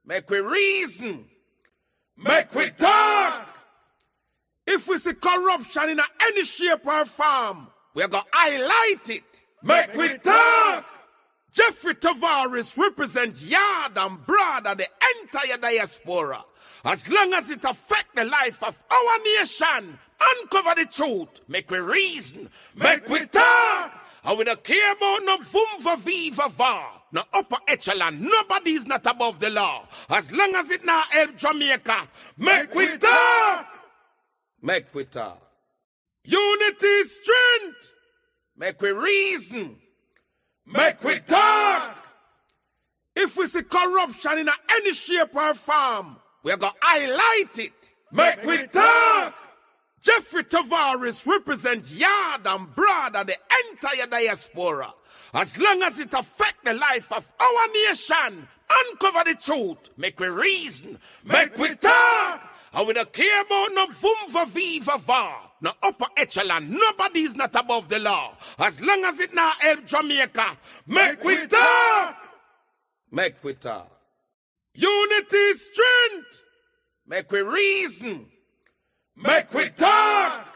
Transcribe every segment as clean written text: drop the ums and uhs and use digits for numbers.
Make we reason. Make we talk. If we see corruption in any shape or form, we're going to highlight it. Make we talk. Jeffrey Tavares represents yard and broad and the entire diaspora. As long as it affects the life of our nation, uncover the truth. Make we reason. Make we talk. And we don't care about no vumva viva va. No upper echelon. Nobody is not above the law. As long as it not help Jamaica. Make we talk. Make we talk. Unity is strength. Make we reason. Make we talk. If we see corruption in any shape or form, we're going to highlight it. Make we talk. Jeffrey Tavares represents yard and broad and the entire diaspora. As long as it affects the life of our nation, uncover the truth. Make we reason. Make we talk. And we don't care about no vumva viva va. No upper echelon. Nobody is not above the law. As long as it not help Jamaica. Make we talk. Make we talk. Unity is strength. Make we reason. Make we talk.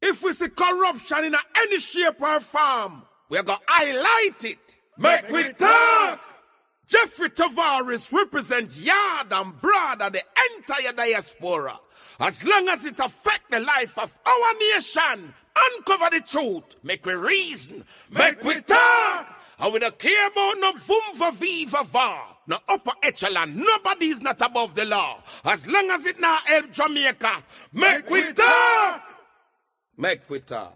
If we see corruption in any shape or form, we're going to highlight it. Make we talk. Jeffrey Tavares represents yard and broad and the entire diaspora. As long as it affects the life of our nation, uncover the truth. Make we reason. Make we talk. And we don't care about no vumva viva va. No upper echelon. Nobody is not above the law. As long as it not help Jamaica. Make we talk. Make we talk.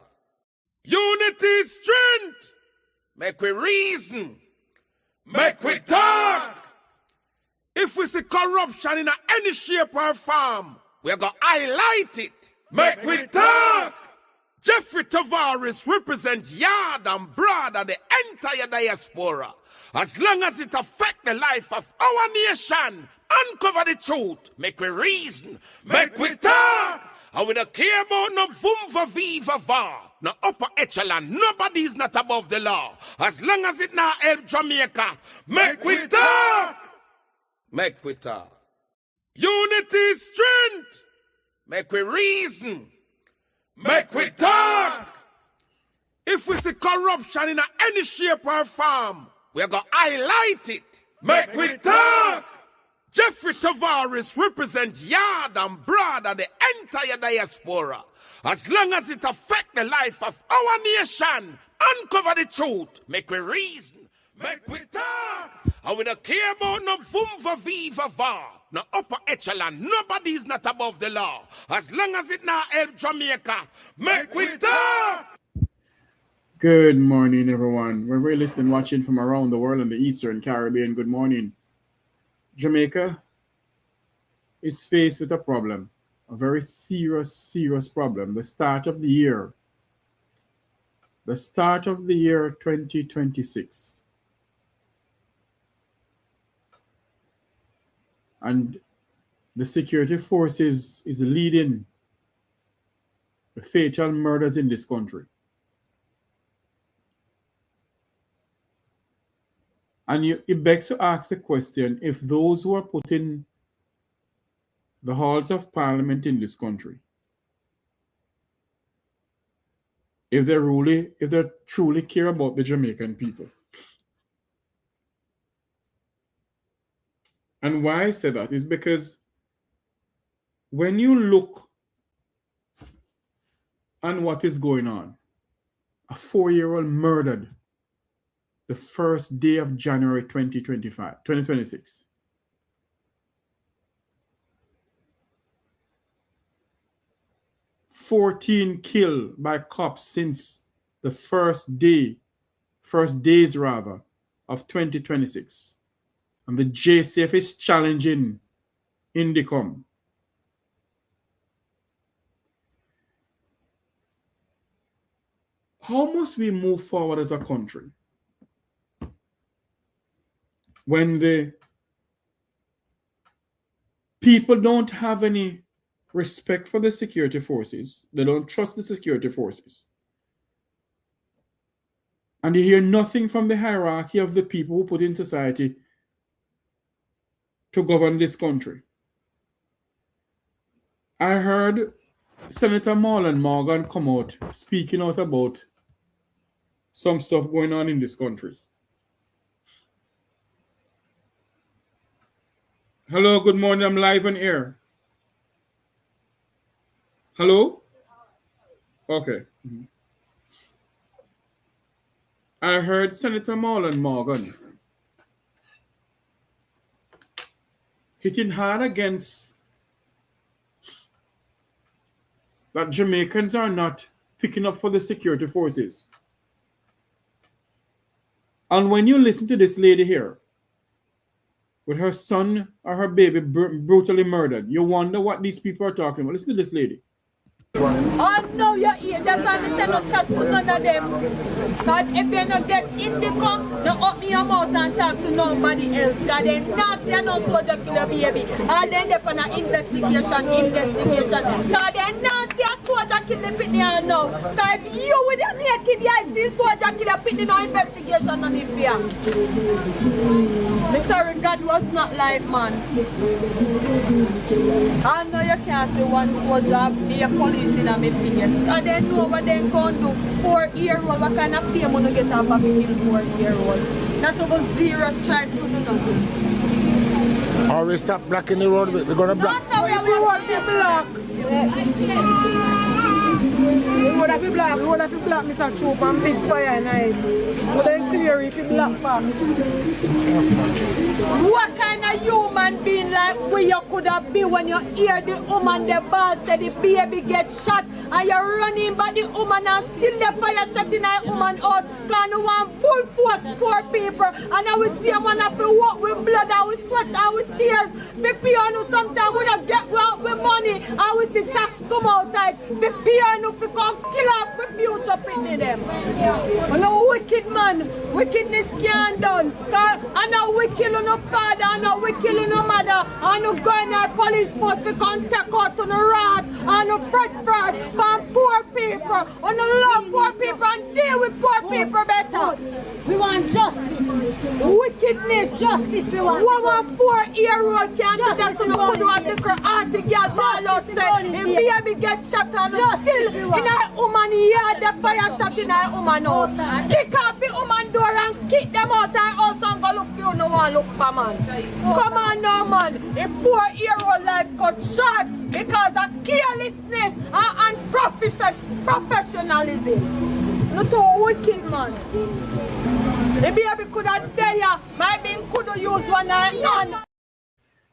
Unity is strength. Make we reason. Make we talk. If we see corruption in any shape or form, we're going to highlight it. Make we talk. Jeffrey Tavares represents yard and broad and the entire diaspora. As long as it affects the life of our nation, uncover the truth. Make we reason. Make we talk. And we don't care about no vumva viva va. No upper echelon. Nobody is not above the law. As long as it not help Jamaica. Make we talk. Make we talk. Unity is strength. Make we reason. Make we talk. If we see corruption in any shape or form, we're going to highlight it. Make we talk. Jeffrey Tavares represents yard and broad and the entire diaspora. As long as it affects the life of our nation, uncover the truth. Make we reason. Make we talk. And we don't care about no vumva viva va. No upper echelon. Nobody is not above the law. As long as it not help Jamaica. Make we talk. Good morning, everyone. We're listening, watching from around the world in the Eastern Caribbean. Good morning. Jamaica is faced with a problem, a very serious problem. The start of the year 2026. And the security forces is leading the fatal murders in this country. And it begs to ask the question, if those who are putting the halls of parliament in this country, if they truly care about the Jamaican people. And why I say that is because when you look on what is going on, a 4-year-old murdered the first day of January 2026. "14 killed by cops since the first days of 2026. And the JCF is challenging INDECOM. How must we move forward as a country when the people don't have any respect for the security forces? They don't trust the security forces. And you hear nothing from the hierarchy of the people who put in society to govern this country. I heard Senator Marlon Morgan come out speaking out about some stuff going on in this country. Hello, good morning. I'm live on air. Hello? Okay. I heard Senator Marlon Morgan hitting hard against that Jamaicans are not picking up for the security forces. And when you listen to this lady here, with her son or her baby brutally murdered, you wonder what these people are talking about. Listen to this lady. Oh no, you're here. That's why I say no chat to none of them. Because if you don't get INDECOM, don't open your mouth and talk to nobody else. Because they nasty and no soldier kill your baby. And then they for an investigation. Because they nasty and soldier kill the pitney and now. Because if you with a naked eye see soldier kill your pitney, no investigation on the fear. I'm sorry, God was not live, man. I know you can't see one soldier be a police in a face. And they know what they can do. 4-year-old, what kind of fame when you get off of a 4-year-old? Not over 0 strike to do nothing. Or we stop blocking the road, we're going to block. That's how we want to block. We would have to block Mr. Troop and big fire night. So then clear if you block back. What kind of human being like we you could have been when you hear the woman, the boss say the baby get shot and you're running by the woman and still the fire shot in a woman house because you want full force poor people and I will see one have to walk with blood and with sweat and with tears. The piano sometimes we don't get well with money and we see tax come out like the piano to come kill up the future pitney them. And no wicked man, wickedness can't done. I know we kill no father, I know we kill no mother, I know going our police post to come take out to the rat, I know fraud from poor people, I know love poor people and deal with poor people better. We want justice. Wickedness. Justice we want. One 4-year-old can't do that so no could have the girl the girl ball out say him baby get shot and still in a woman yard the fire shot in a woman out. Kick off the woman door and kick them out her house and go look you no one look for man. Come on now man, a 4-year-old life got shot because of carelessness and professionalism. Not too wicked man. The baby could have said ya, my being could have used one hand.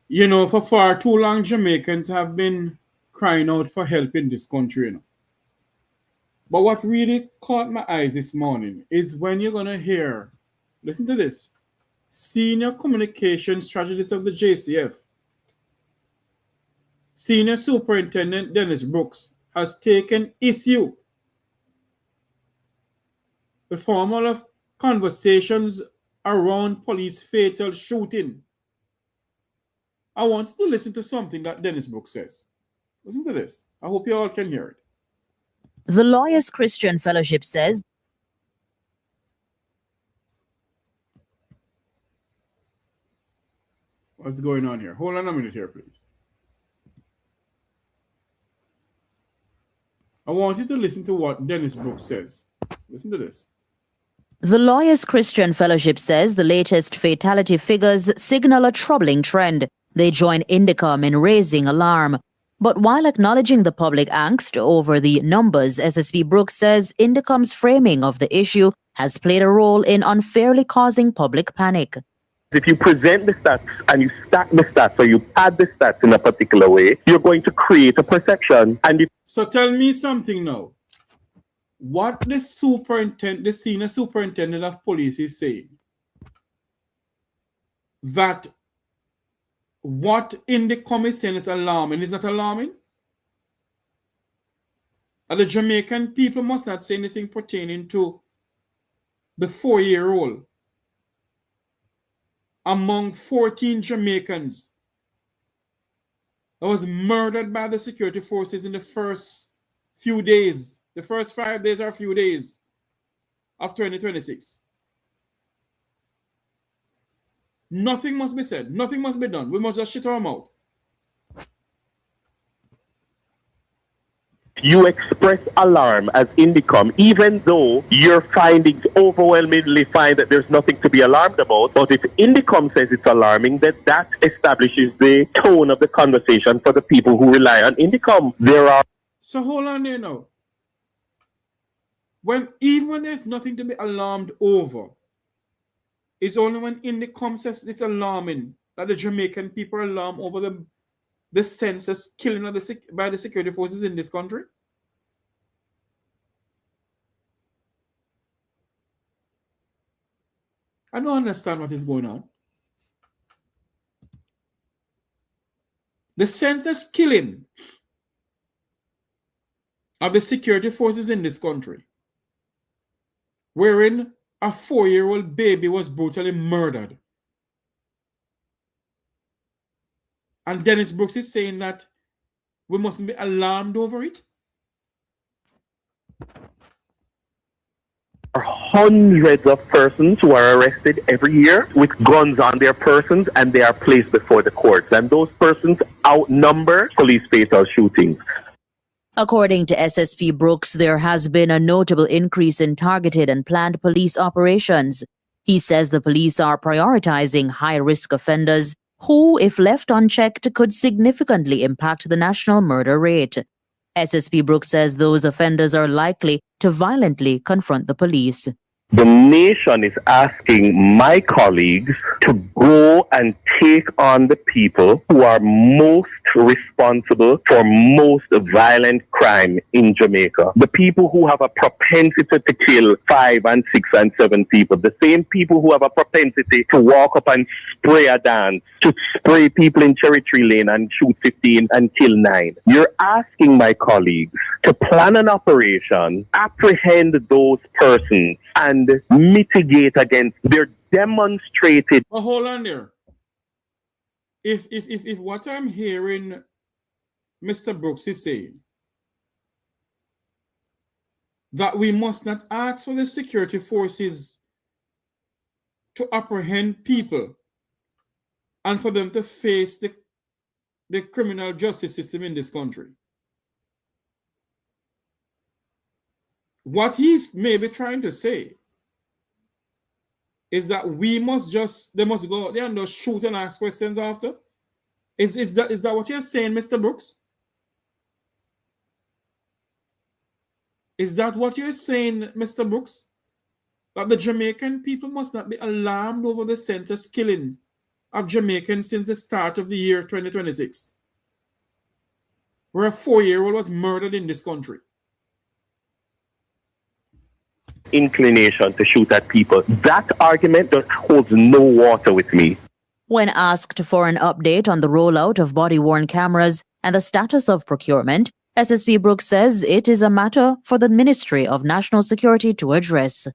You know, for far too long, Jamaicans have been crying out for help in this country, you know. But what really caught my eyes this morning is when you're going to hear, listen to this, Senior Communication Strategist of the JCF, Senior Superintendent Dennis Brooks, has taken issue with formal of conversations around police fatal shooting. I want you to listen to something that Dennis Brooks says. Listen to this. I hope you all can hear it. The Lawyers Christian Fellowship says what's going on here? Hold on a minute here, please. I want you to listen to what Dennis Brooks says. Listen to this. The Lawyers Christian Fellowship says the latest fatality figures signal a troubling trend. They join INDECOM in raising alarm. But while acknowledging the public angst over the numbers, SSP Brooks says INDECOM's framing of the issue has played a role in unfairly causing public panic. If you present the stats and you stack the stats or you add the stats in a particular way, you're going to create a perception. So tell me something now. What the senior superintendent of police is saying, that what INDECOM is saying is alarming is not alarming? And the Jamaican people must not say anything pertaining to the 4-year-old among 14 Jamaicans that was murdered by the security forces in the first few days, the first 5 days or few days of 2026. Nothing must be said. Nothing must be done. We must just shut our mouth. You express alarm as INDECOM, even though your findings overwhelmingly find that there's nothing to be alarmed about. But if INDECOM says it's alarming, that establishes the tone of the conversation for the people who rely on INDECOM. So hold on there now. Even when there's nothing to be alarmed over, it's only when INDECOM says it's alarming that the Jamaican people are alarmed over the senseless killing of by the security forces in this country. I don't understand what is going on. The senseless killing of the security forces in this country, wherein a 4-year-old baby was brutally murdered. And Dennis Brooks is saying that we mustn't be alarmed over it. There are hundreds of persons who are arrested every year with guns on their persons, and they are placed before the courts. And those persons outnumber police fatal shootings. According to SSP Brooks, there has been a notable increase in targeted and planned police operations. He says the police are prioritizing high-risk offenders who, if left unchecked, could significantly impact the national murder rate. SSP Brooks says those offenders are likely to violently confront the police. The nation is asking my colleagues to go and take on the people who are most responsible for most violent crime in Jamaica. The people who have a propensity to kill 5 and 6 and 7 people. The same people who have a propensity to walk up and spray a dance, to spray people in Cherry Tree Lane and shoot 15 and kill 9. You're asking my colleagues to plan an operation, apprehend those persons, and mitigate against their demonstrated. Well, hold on there. If what I'm hearing Mr. Brooks is saying, that we must not ask for the security forces to apprehend people and for them to face the criminal justice system in this country. What he's maybe trying to say is that they must go out there and just shoot and ask questions after? Is that what you're saying, Mr. Brooks? Is that what you're saying, Mr. Brooks? That the Jamaican people must not be alarmed over the senseless killing of Jamaicans since the start of the year 2026, where a 4-year-old was murdered in this country? Inclination to shoot at people. That argument just holds no water with me. When asked for an update on the rollout of body-worn cameras and the status of procurement, SSP Brooks says it is a matter for the Ministry of National Security to address.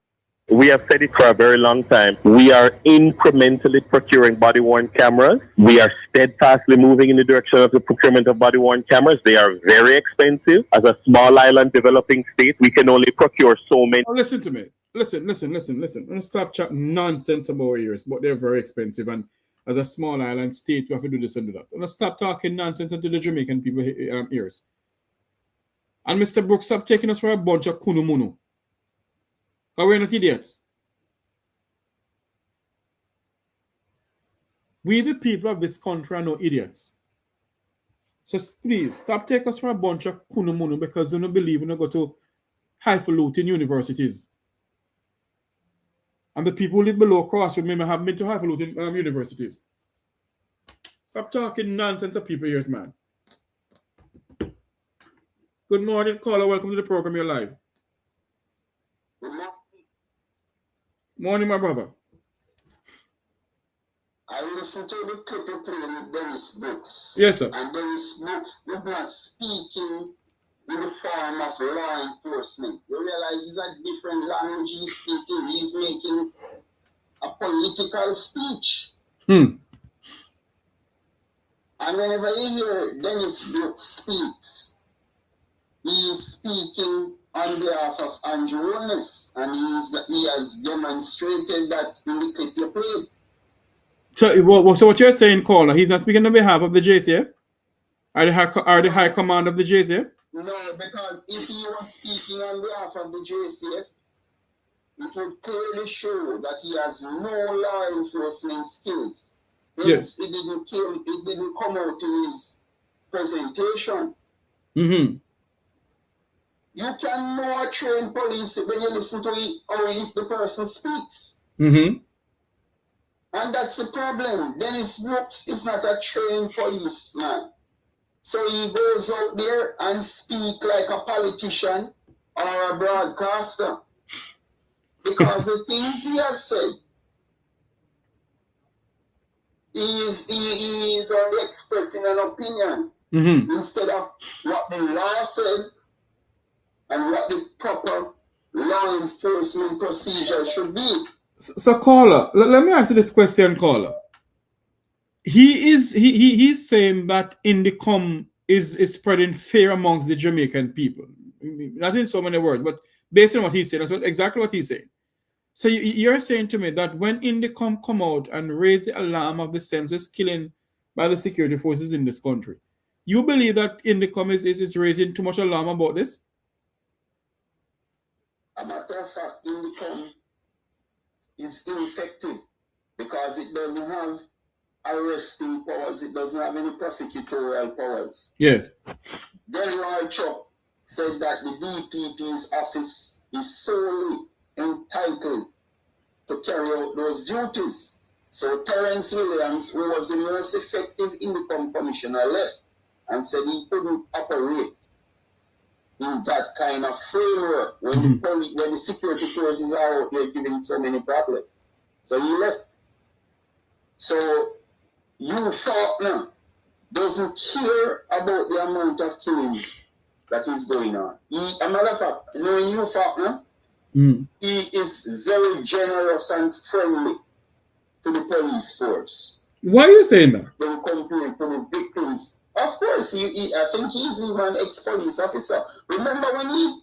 We have said it for a very long time. We are incrementally procuring body-worn cameras. We are steadfastly moving in the direction of the procurement of body-worn cameras. They are very expensive. As a small island developing state, we can only procure so many. Oh, listen to me. Listen. I'm going to stop chatting nonsense about ears, but they're very expensive. And as a small island state, we have to do this and do that. I'm going to stop talking nonsense into the Jamaican people ears. And Mr. Brooks, stop taking us for a bunch of kunu-munu. Because we're not idiots. We, the people of this country, are no idiots. So please, stop taking us for a bunch of kunu-munu because you don't believe we don't go to highfalutin universities. And the people who live below Crossroad may have been to highfalutin universities. Stop talking nonsense to people here, man. Good morning, caller. Welcome to the program. You're live. Morning, my brother. I listened to the clip you played with Dennis Brooks. Yes, sir. And Dennis Brooks is not speaking in the form of law enforcement. You realize it's a different language he's speaking. He's making a political speech. And whenever you hear Dennis Brooks speaks, he is speaking on behalf of Andrew Holness, and he has demonstrated that in the clip you played. So what you're saying, caller, he's not speaking on behalf of the JCF? Are the high command of the JCF? No, because if he was speaking on behalf of the JCF, it would clearly show that he has no law enforcement skills. Yes. It didn't come out in his presentation. Mm-hmm. You can know a trained police when you listen to how the person speaks. Mm-hmm. And that's the problem. Dennis Brooks is not a trained policeman. So he goes out there and speak like a politician or a broadcaster. Because the things he has said, he is only expressing an opinion instead of what the law says and what the proper law enforcement procedure should be. So caller, let me ask you this question, caller. He's saying that INDECOM is spreading fear amongst the Jamaican people. Not in so many words, but based on what he's saying, that's exactly what he's saying. So you're saying to me that when INDECOM come out and raise the alarm of the senseless killing by the security forces in this country, you believe that INDECOM is raising too much alarm about this? A matter of fact, INDECOM is ineffective because it doesn't have arresting powers, it doesn't have any prosecutorial powers. Yes. Delroy Chuck said that the DPP's office is solely entitled to carry out those duties. So Terence Williams, who was the most effective INDECOM commissioner, left and said he couldn't operate in that kind of framework when the security forces are out there giving so many problems. So he left. So you Faulkner doesn't care about the amount of killings that is going on. A matter of fact, knowing you Faulkner, he is very generous and friendly to the police force. Why are you saying that? They will complain to the victims. Of course, I think he's even an ex-police officer. Remember when he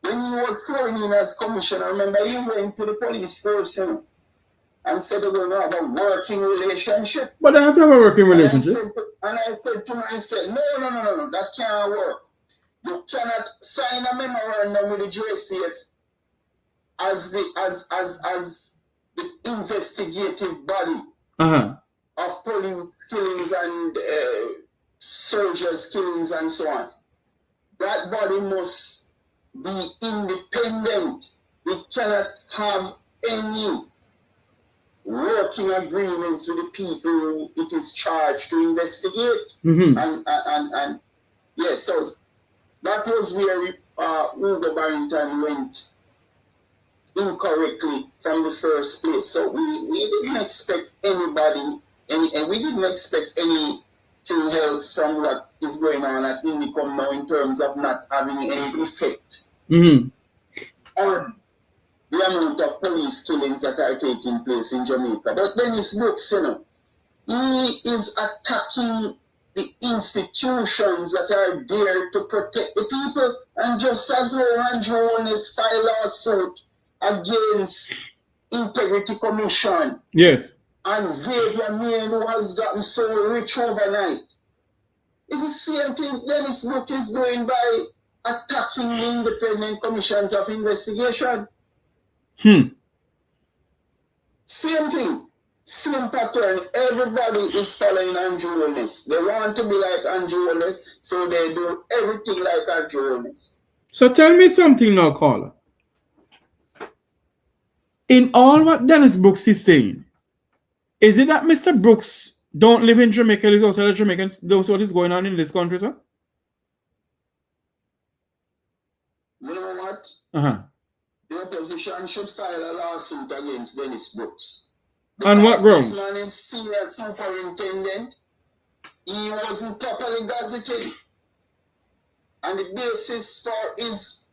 was sworn in as commissioner, remember he went to the police force and said they will have a working relationship. But they have to have a working relationship. And I said to myself, no, that can't work. You cannot sign a memorandum with the JCF as the investigative body of police killings and soldiers killings and so on. That body must be independent. It cannot have any working agreements with the people it is charged to investigate. And yes, so that was where Hugo Barrington went incorrectly from the first place. So we didn't expect anybody, and we didn't expect anything else from what is going on at INDECOM now in terms of not having any effect on the amount of police killings that are taking place in Jamaica. But Dennis Brooks, he is attacking the institutions that are there to protect the people. And just as Andrew Holness filed a lawsuit against Integrity Commission. Yes. And Xavier Main, who has gotten so rich overnight. It's the same thing Dennis Brooks is doing by attacking the independent commissions of investigation. Same thing. Same pattern. Everybody is following Andrew Holness. They want to be like Andrew Holness, so they do everything like Andrew Holness. So tell me something now, caller. In all what Dennis Brooks is saying, is it that Mr. Brooks don't live in Jamaica, he's outside of Jamaica, knows what is going on in this country, sir? You know what? The opposition should file a lawsuit against Dennis Brooks. On what grounds? This man is senior superintendent. He wasn't properly gazetted. And the basis for his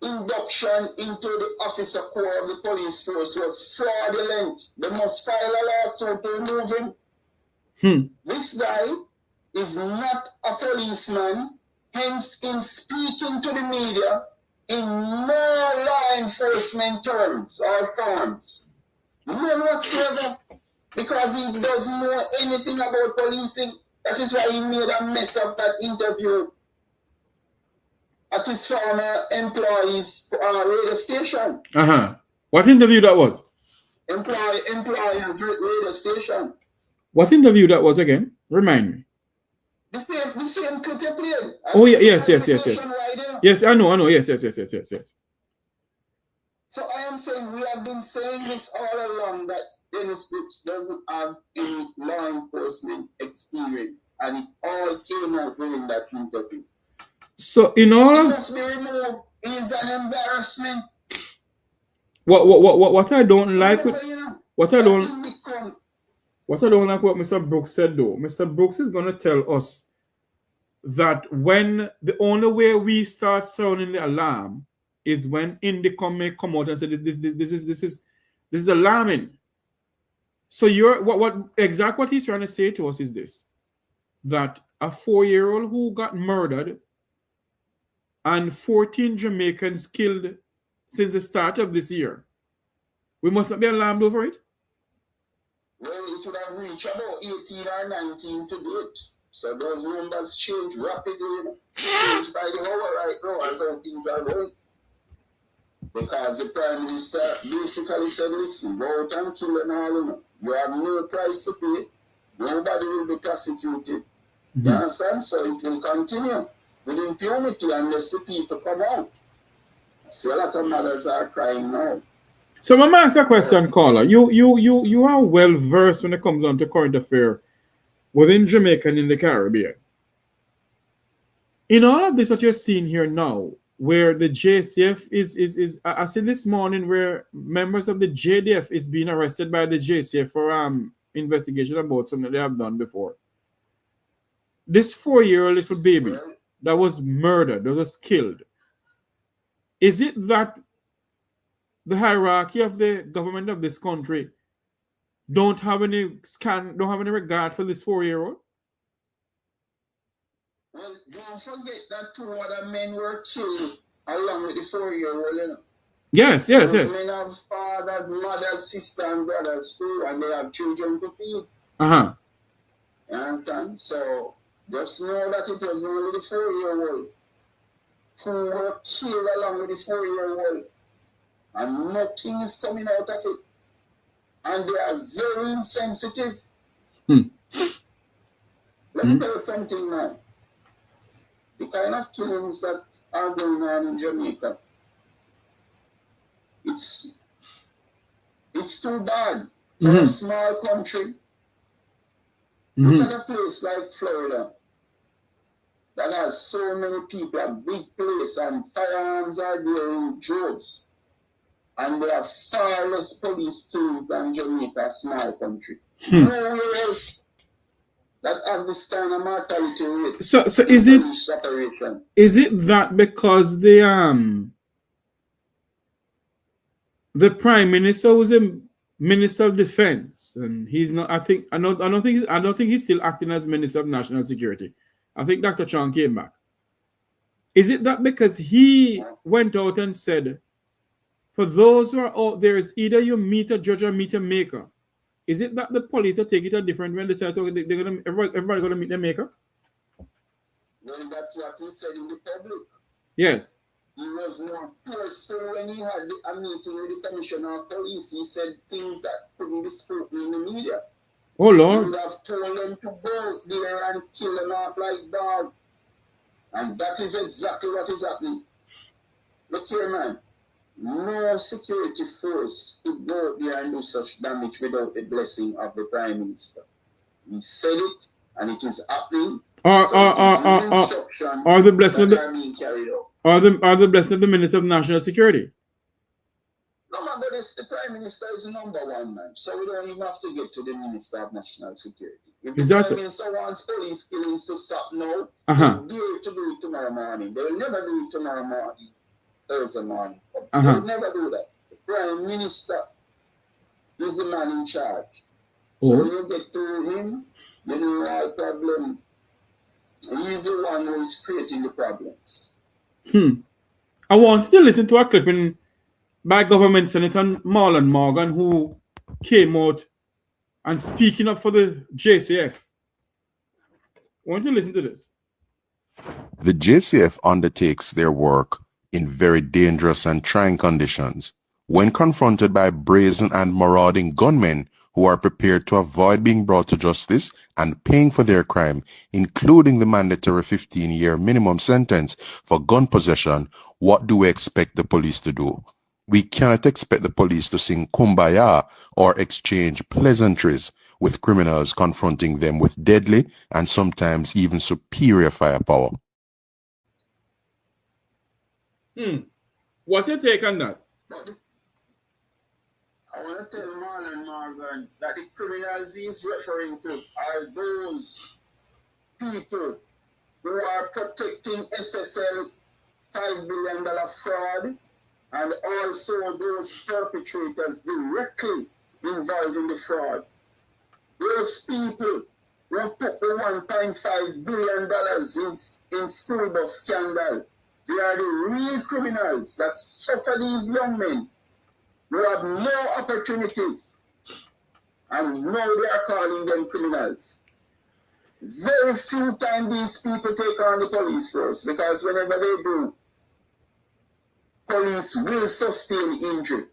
induction into the officer corps of the police force was fraudulent. They must file a lawsuit to remove him. This guy is not a policeman, hence in speaking to the media in no law enforcement terms or forms. None whatsoever. Because he doesn't know anything about policing. That is why he made a mess of that interview at his former employee's radio station. What interview that was? Employer's radio station. What interview that was again? Remind me. The same clip you played. Oh, yeah, yes. Yes, I know. Yes. So I am saying, we have been saying this all along, that Dennis Brooks doesn't have any law enforcement experience, and it all came out during that interview. So in all He must be removed. He's an embarrassment. What I don't like with what I don't Indecom. what Mr. Brooks said though, Mr. Brooks is gonna tell us that when the only way we start sounding the alarm is when Indecom may come out and say this is alarming. So you're what he's trying to say to us is this, that a 4-year-old who got murdered and 14 Jamaicans killed since the start of this year, we must not be alarmed over it? Well, it would have reached about 18 or 19 to date. So those numbers change rapidly. Change by the hour right now as how things are going. Because the Prime Minister basically said, listen, go out and kill them all. You have no price to pay. Nobody will be prosecuted. You understand? So it will continue with impunity unless the people come out. So a lot of mothers are crying now. So my ask a question, caller. You are well versed when it comes on to current affairs within Jamaica and in the Caribbean. In all of this that you're seeing here now, where the JCF is I see this morning where members of the JDF is being arrested by the JCF for investigation about something they have done before. This 4-year-old little baby that was murdered, that was killed, is it that the hierarchy of the government of this country don't have any regard for this 4-year-old? Well, don't forget that 2 other men were killed along with the 4-year-old, you know. Yes. Those men have fathers, mothers, sisters, and brothers too, and they have children to feed. You understand? So just know that it was only the 4-year-old who were killed along with the 4-year-old, and nothing is coming out of it. And they are very insensitive. Let me tell you something, man. The kind of killings that are going on in Jamaica, it's too bad for a small country. Look at a place like Florida that has so many people, a big place, and firearms are there in droves. And there are far less police killings than Jamaica, a small country. Nowhere else that have this kind of mortality rate. So is it that because the Prime Minister was a Minister of Defense and he's not, I don't think he's still acting as Minister of National Security. I think Dr. Chong came back. Is it that because he went out and said, for those who are out there, it's either you meet a judge or meet a maker? Is it that the police are taking it a different way and decide so everybody gonna meet their maker? Well, that's what he said in the public. Yes. He was more forceful when he had a meeting with the Commissioner of Police. He said things that couldn't be spoken in the media. Oh Lord. He would have told them to go there and kill them off like dogs. And that is exactly what is happening. Look here, man. No security force could go out there and do such damage without the blessing of the Prime Minister. He said it, and it is happening. Or the blessing of the blessing of the Minister of National Security. No matter this, the Prime Minister is number one, man. So we don't even have to get to the Minister of National Security. If the Prime Minister wants police killings to stop now, they'll do it to do it tomorrow morning. They will never do it tomorrow morning. Thursday morning. They would never do that. The Prime Minister is the man in charge. So when you get to him, you know all problem. He's the one who is creating the problems. I want you to listen to a clipping by Government Senator Marlon Morgan, who came out and speaking up for the JCF. I want you to listen to this. The JCF undertakes their work in very dangerous and trying conditions. When confronted by brazen and marauding gunmen who are prepared to avoid being brought to justice and paying for their crime, including the mandatory 15-year minimum sentence for gun possession, what do we expect the police to do? We cannot expect the police to sing Kumbaya or exchange pleasantries with criminals confronting them with deadly and sometimes even superior firepower. What's your take on that? I want to tell Marlon Morgan that the criminals he's referring to are those people who are protecting SSL $5 billion fraud and also those perpetrators directly involved in the fraud. Those people who put the $1.5 billion in school bus scandal, they are the real criminals that suffer these young men who have no opportunities, and now they are calling them criminals. Very few times these people take on the police force, because whenever they do, police will sustain injury.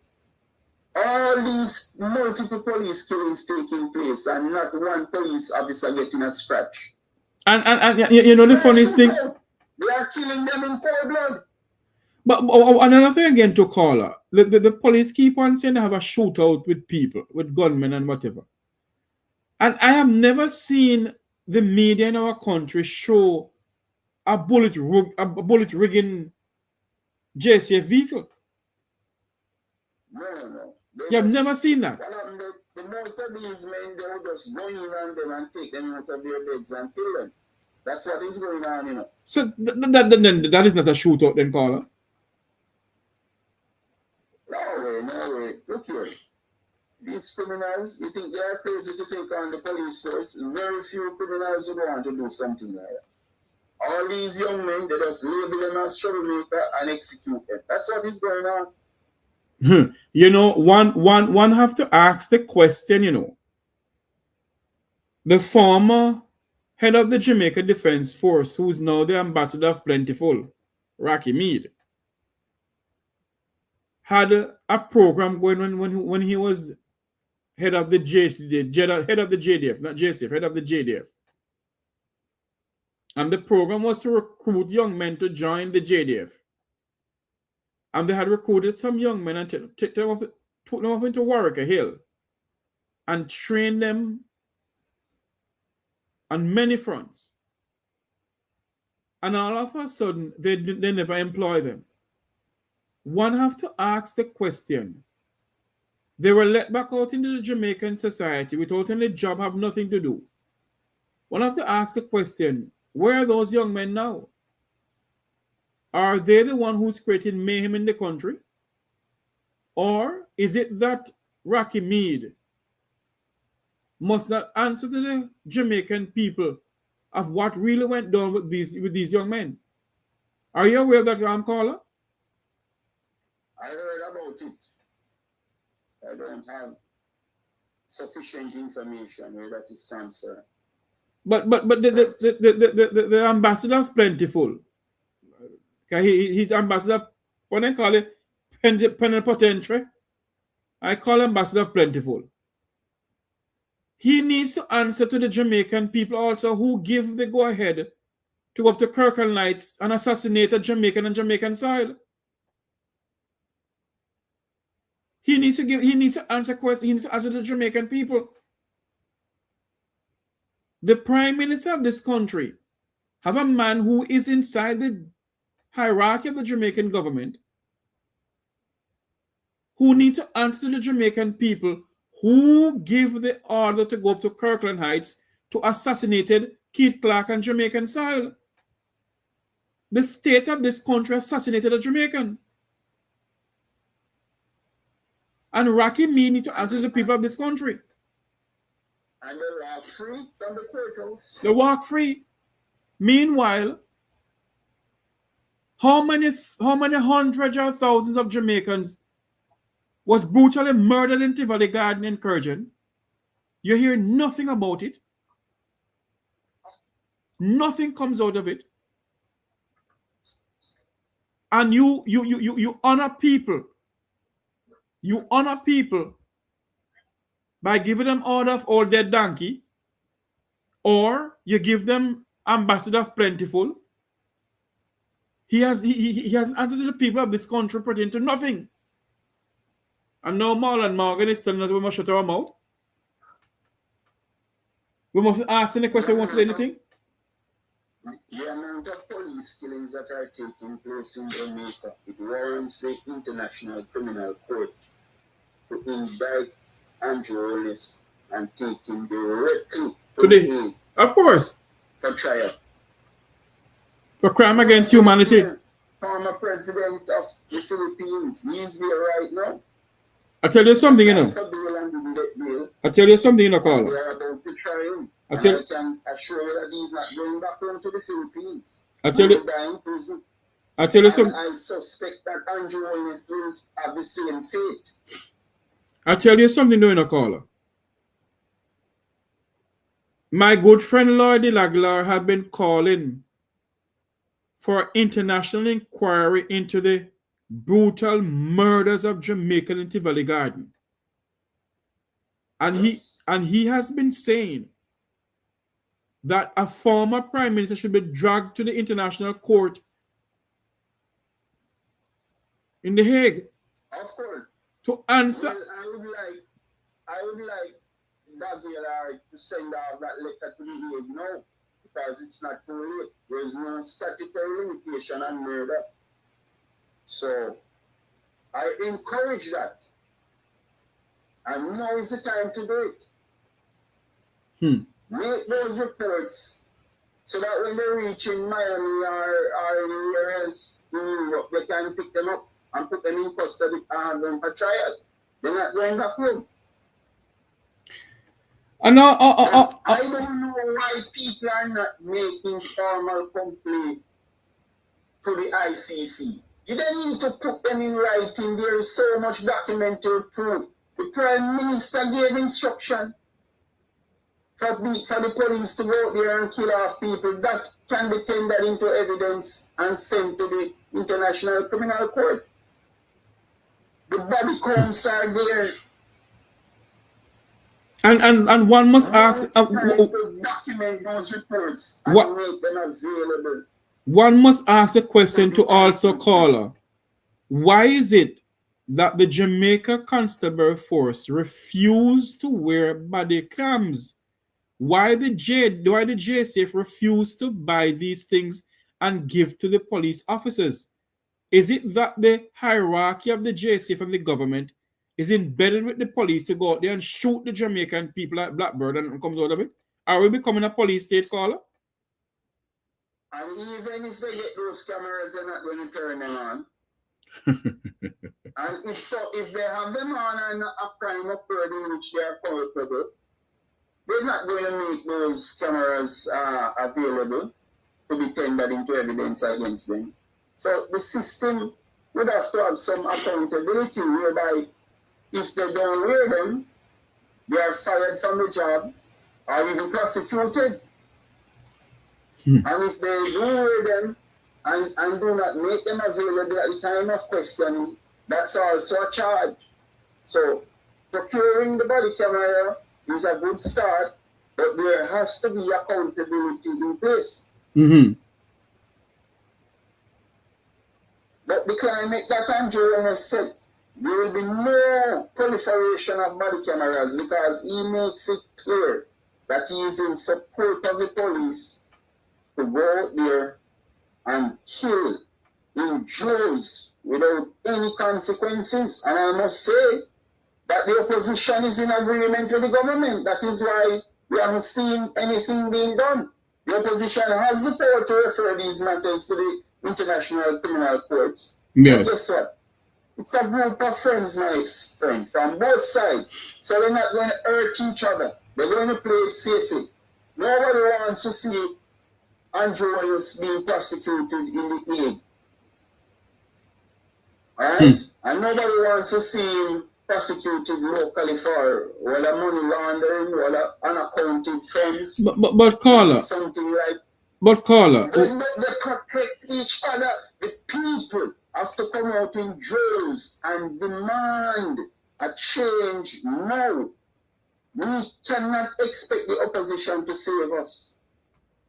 All these multiple police killings taking place and not one police officer getting a scratch. And you know the funniest thing? They are killing them in cold blood. But another thing again to call her, the police keep on saying they have a shootout with people, with gunmen and whatever. And I have never seen the media in our country show a bullet rigging JCF vehicle. No. You have never seen that. The most of these men, they will just go in on them and take them out of their beds and kill them. That's what is going on, you know. So that is not a shootout then, caller. No way. Look here. These criminals, you think they are crazy to take on the police force? Very few criminals would want to do something like that. All these young men, they just label them as troublemaker and execute them. That's what is going on. You know, one have to ask the question, you know. The former head of the Jamaica Defense Force, who's now the ambassador of Plentiful, Rocky Mead, had a program going on when he was head of the JDF, not JCF, head of the JDF. And the program was to recruit young men to join the JDF. And they had recruited some young men and took them up into Warwick Hill and trained them on many fronts. And all of a sudden, they never employ them. One have to ask the question. They were let back out into the Jamaican society without any job, have nothing to do. One have to ask the question, where are those young men now? Are they the one who's creating mayhem in the country? Or is it that Rocky Mead must not answer to the Jamaican people of what really went down with these young men? Are you aware of that, caller? I heard about it. I don't have sufficient information where that is concerned. But the ambassador of Plentiful, he's ambassador of, what I call it, plenipotentiary. I call him ambassador of Plentiful. He needs to answer to the Jamaican people also who give the go-ahead to go up to Kirkland Lights and assassinate a Jamaican on Jamaican soil. He needs to answer questions. He needs to answer the Jamaican people. The Prime Minister of this country have a man who is inside the hierarchy of the Jamaican government who needs to answer to the Jamaican people who give the order to go up to Kirkland Heights to assassinated Keith Clark on Jamaican soil. The state of this country assassinated a Jamaican. And Rocky Mead needs to answer the people of this country. And they walk free from the courthouse. They walk free. Meanwhile, how many hundreds or thousands of Jamaicans was brutally murdered in Tivoli Garden in Curtin? You hear nothing about it. Nothing comes out of it. And you honor people. You honor people by giving them order of all dead donkey, or you give them ambassador of plentiful. He has answered to the people of this country pertaining to nothing. And now Marlon Morgan is telling us we must shut our mouth. We mustn't ask any question, we won't say anything. The amount of police killings that are taking place in Jamaica, it warrants the International Criminal Court to indict Andrew Holness and take him directly today. Of course. For trial. For crime against humanity. Former president of the Philippines, he's there right now. I tell you something, you know. I tell you something, you know, Carl. They are about to try him. I can assure you that he's not going back home to the Philippines. I tell you. Die in prison. I tell you something. I suspect that Andrew Holness will have the same fate. I tell you something, you know, Carl. My good friend Lloyd Laglar had been calling for international inquiry into the brutal murders of Jamaican in Tivoli Garden. And he has been saying that a former prime minister should be dragged to the international court in The Hague. Of course. To answer. Well, I would like Daviela to send out that letter to The Hague now, because it's not too late. There's no statutory limitation on murder. So I encourage that. And now is the time to do it. Make those reports so that when they reach in Miami or anywhere else in Europe, they can pick them up and put them in custody and have them for trial. They're not going back home. I don't know why people are not making formal complaints to the ICC. You don't need to put them in writing. There is so much documentary proof. The Prime Minister gave instruction for the police to go out there and kill off people. That can be tendered into evidence and sent to the International Criminal Court. The body counts are there. And one must ask to document those reports and make them available. One must ask a question to also caller. Why is it that the Jamaica Constabulary Force refused to wear body cams? Why the JCF refused to buy these things and give to the police officers? Is it that the hierarchy of the JCF and the government is embedded with the police to go out there and shoot the Jamaican people like Blackbird and comes out of it? Are we becoming a police state, caller? And even if they get those cameras, they're not going to turn them on. And if they have them on and a crime occurred in which they are culpable, they're not going to make those cameras available to be tendered into evidence against them. So the system would have to have some accountability whereby if they don't wear them, they are fired from the job or even prosecuted. And if they do wear them and do not make them available at the time of questioning, that's also a charge. So procuring the body camera is a good start, but there has to be accountability in place. But the climate that Andrew has set, there will be no proliferation of body cameras because he makes it clear that he is in support of the police to go out there and kill in droves without any consequences. And I must say that the opposition is in agreement with the government. That is why we haven't seen anything being done. The opposition has the power to refer these matters to the International Criminal Courts. Yes. But guess what? It's a group of friends, my friend, from both sides. So they're not going to hurt each other. They're going to play it safely. Nobody wants to see Andrew Holness being prosecuted in the Hague. Alright? And nobody wants to see him prosecuted locally for all the money laundering, all the unaccounted funds. But caller. Something like. But caller. When they protect each other, the people have to come out in droves and demand a change now. We cannot expect the opposition to save us.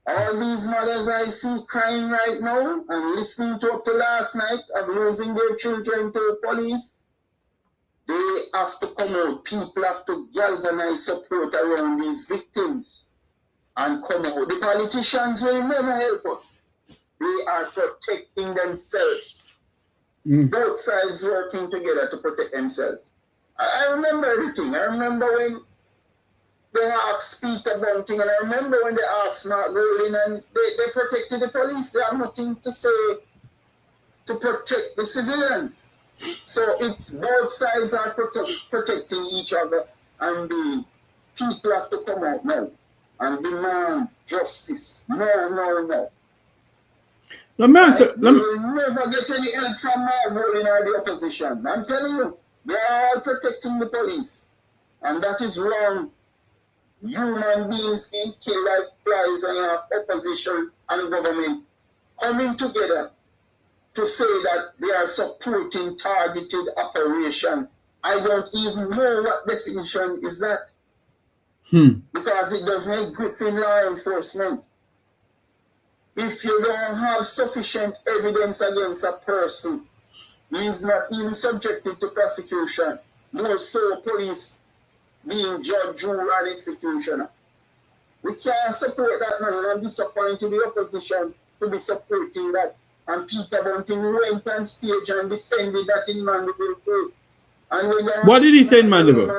All these mothers I see crying right now and listening to up to last night of losing their children to police, they have to come out. People have to galvanize support around these victims and come out. The politicians will never help us. They are protecting themselves. Both sides working together to protect themselves. I remember everything. I remember when they asked Peter Bunting, and I remember when they asked Mark Rowling, and they protected the police. They have nothing to say to protect the civilians. So it's both sides are protecting each other, and the people have to come out now and demand justice. No. Let me answer. They will never get any help from Mark Rowling or the opposition. I'm telling you, they are all protecting the police, and that is wrong. Human beings being killed like flies, and you have opposition and government coming together to say that they are supporting targeted operation. I don't even know what definition is that. Because it doesn't exist in law enforcement. If you don't have sufficient evidence against a person, he is not even subjected to prosecution. More so police being judge, jury, and executioner. We can't support that man, and I'm disappointed the opposition to be supporting that. And Peter Bunting went on stage and defended that in Mandeville too. And when what did he say in Mandeville?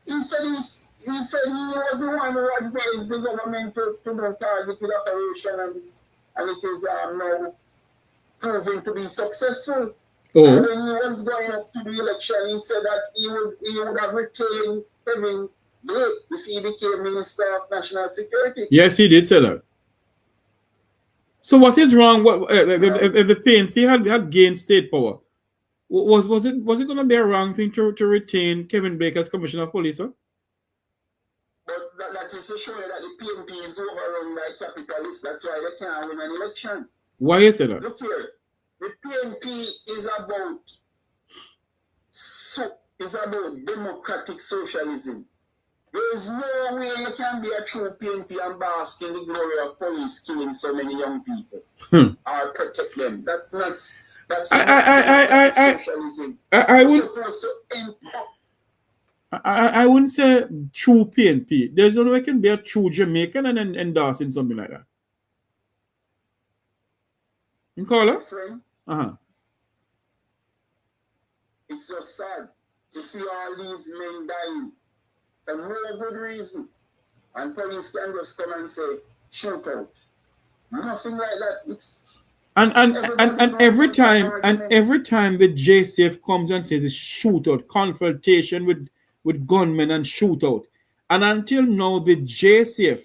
He said he was the one who advised the government to do targeted operation, and it is now proving to be successful. And when he was going up to the election, he said that he would have retained Kevin Blake if he became Minister of National Security. Yes, he did say that. So what is wrong? If the PNP had gained state power, was it going to be a wrong thing to retain Kevin Blake as Commissioner of Police? Huh? But that is to show you that the PNP is overrun by capitalists. That's why they can't win an election. Why is it that? Look here. The PNP is about democratic socialism. There is no way you can be a true PNP and bask in the glory of police killing so many young people or protect them. That's not socialism. I wouldn't say true PNP. There's no way it can be a true Jamaican and then endorsing something like that. You call it? It's so sad to see all these men dying for no good reason. And police can just come and say, shoot out. Nothing like that. It's and every time the JCF comes and says it's shootout, confrontation with gunmen and shootout. And until now, the JCF,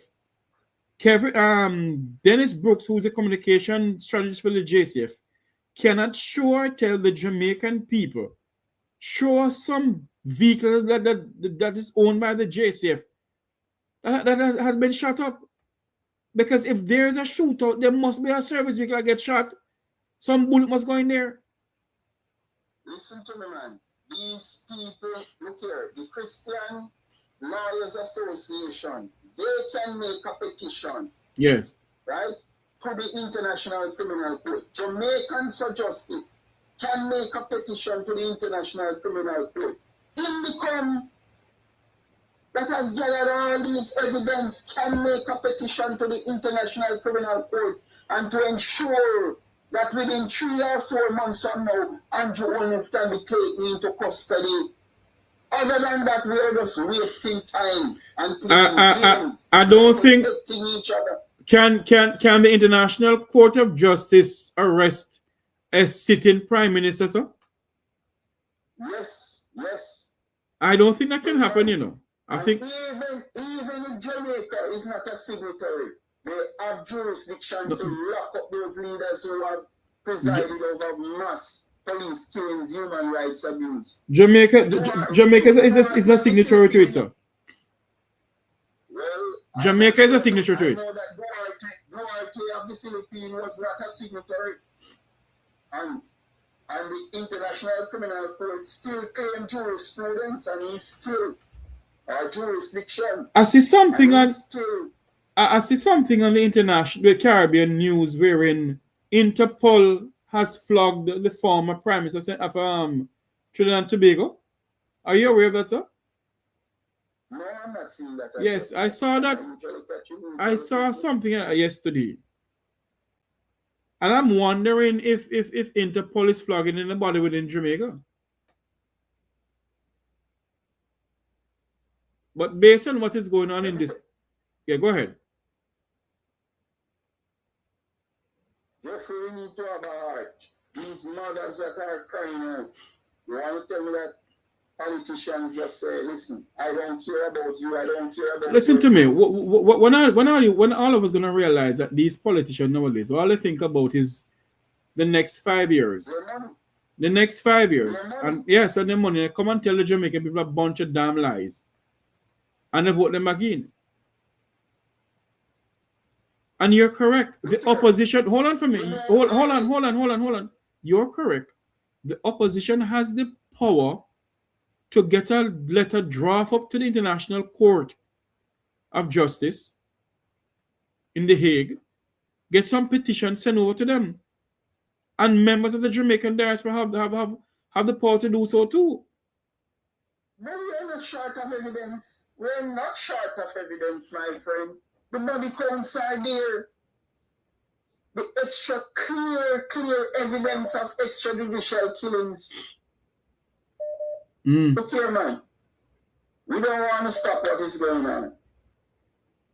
Dennis Brooks, who's a communication strategist for the JCF, cannot tell the Jamaican people, show us some vehicle that is owned by the JCF that has been shot up. Because if there's a shootout, there must be a service vehicle that gets shot. Some bullet must go in there. Listen to me, man. These people, look here, the Christian Lawyers Association, they can make a petition. Yes. Right? To the International Criminal Court. Jamaicans for Justice can make a petition to the International Criminal Court. INDECOM, that has gathered all this evidence, can make a petition to the International Criminal Court and to ensure that within 3 or 4 months from now, Andrew Holness can be taken into custody. Other than that, we are just wasting time and playing games. I don't think each other. Can the International Court of Justice arrest a sitting Prime Minister, sir? Yes. I don't think that can happen, you know. I think even if Jamaica is not a signatory, they have jurisdiction to lock up those leaders who have presided over mass police killings, human rights abuse. Jamaica is a signatory to it, sir. Well, Jamaica is a signatory to I it. know that Duarte of the Philippines was not a signatory. And the International Criminal Court still claimed jurisprudence and he's still jurisdiction. I see something on the Caribbean news wherein Interpol has flogged the former Prime Minister of Trinidad and Tobago. Are you aware of that, sir? No, I'm not seeing that. Yes, I saw that. I saw something yesterday. And I'm wondering if Interpol is flogging anybody within Jamaica. But based on what is going on in this... Yeah, go ahead. Jeffrey, we need to have a heart. These mothers that are crying out. You want to tell me that politicians just say, listen, I don't care about you, I don't care about you. Listen to me. When all of us going to realize that these politicians nowadays, all they think about is the next 5 years. The next 5 years. And yes, and the money. They come and tell the Jamaican people a bunch of damn lies. And they vote them again. And you're correct. The opposition, hold on for me. Hold on. You're correct. The opposition has the power to get a letter draft up to the International Court of Justice in The Hague, get some petition sent over to them. And members of the Jamaican diaspora have the power to do so too. No, we're not short of evidence. We're not short of evidence, my friend. The money comes out there. The extra clear evidence of extrajudicial killings. Look here, man. We don't want to stop what is going on.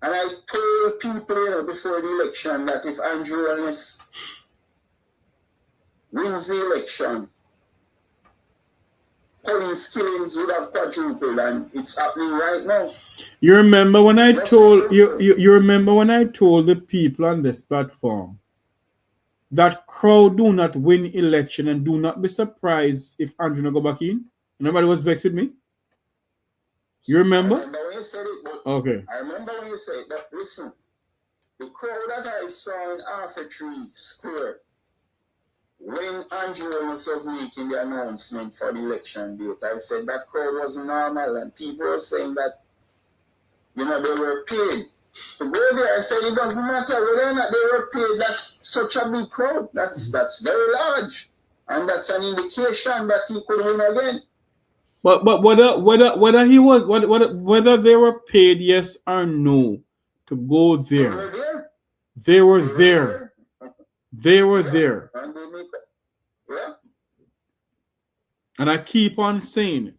And I told people, before the election that if Andrew Holness wins the election, police killings would have quadrupled, and it's happening right now. You remember when I told you remember when I told the people on this platform that crowd do not win election and do not be surprised if Andrew no go back in? Nobody was vexed with me. You remember? I remember when you said it, but okay. I remember when you said that. Listen, the crowd that I saw in Arthur Tree Square when Andrew Holness was making the announcement for the election date, I said that crowd was normal, and people were saying that, they were paid to go there. I said it doesn't matter whether or not they were paid. That's such a big crowd. That's very large, and that's an indication that he could win again. But whether they were paid, yes or no, to go there. They were there. They were there. And I keep on saying,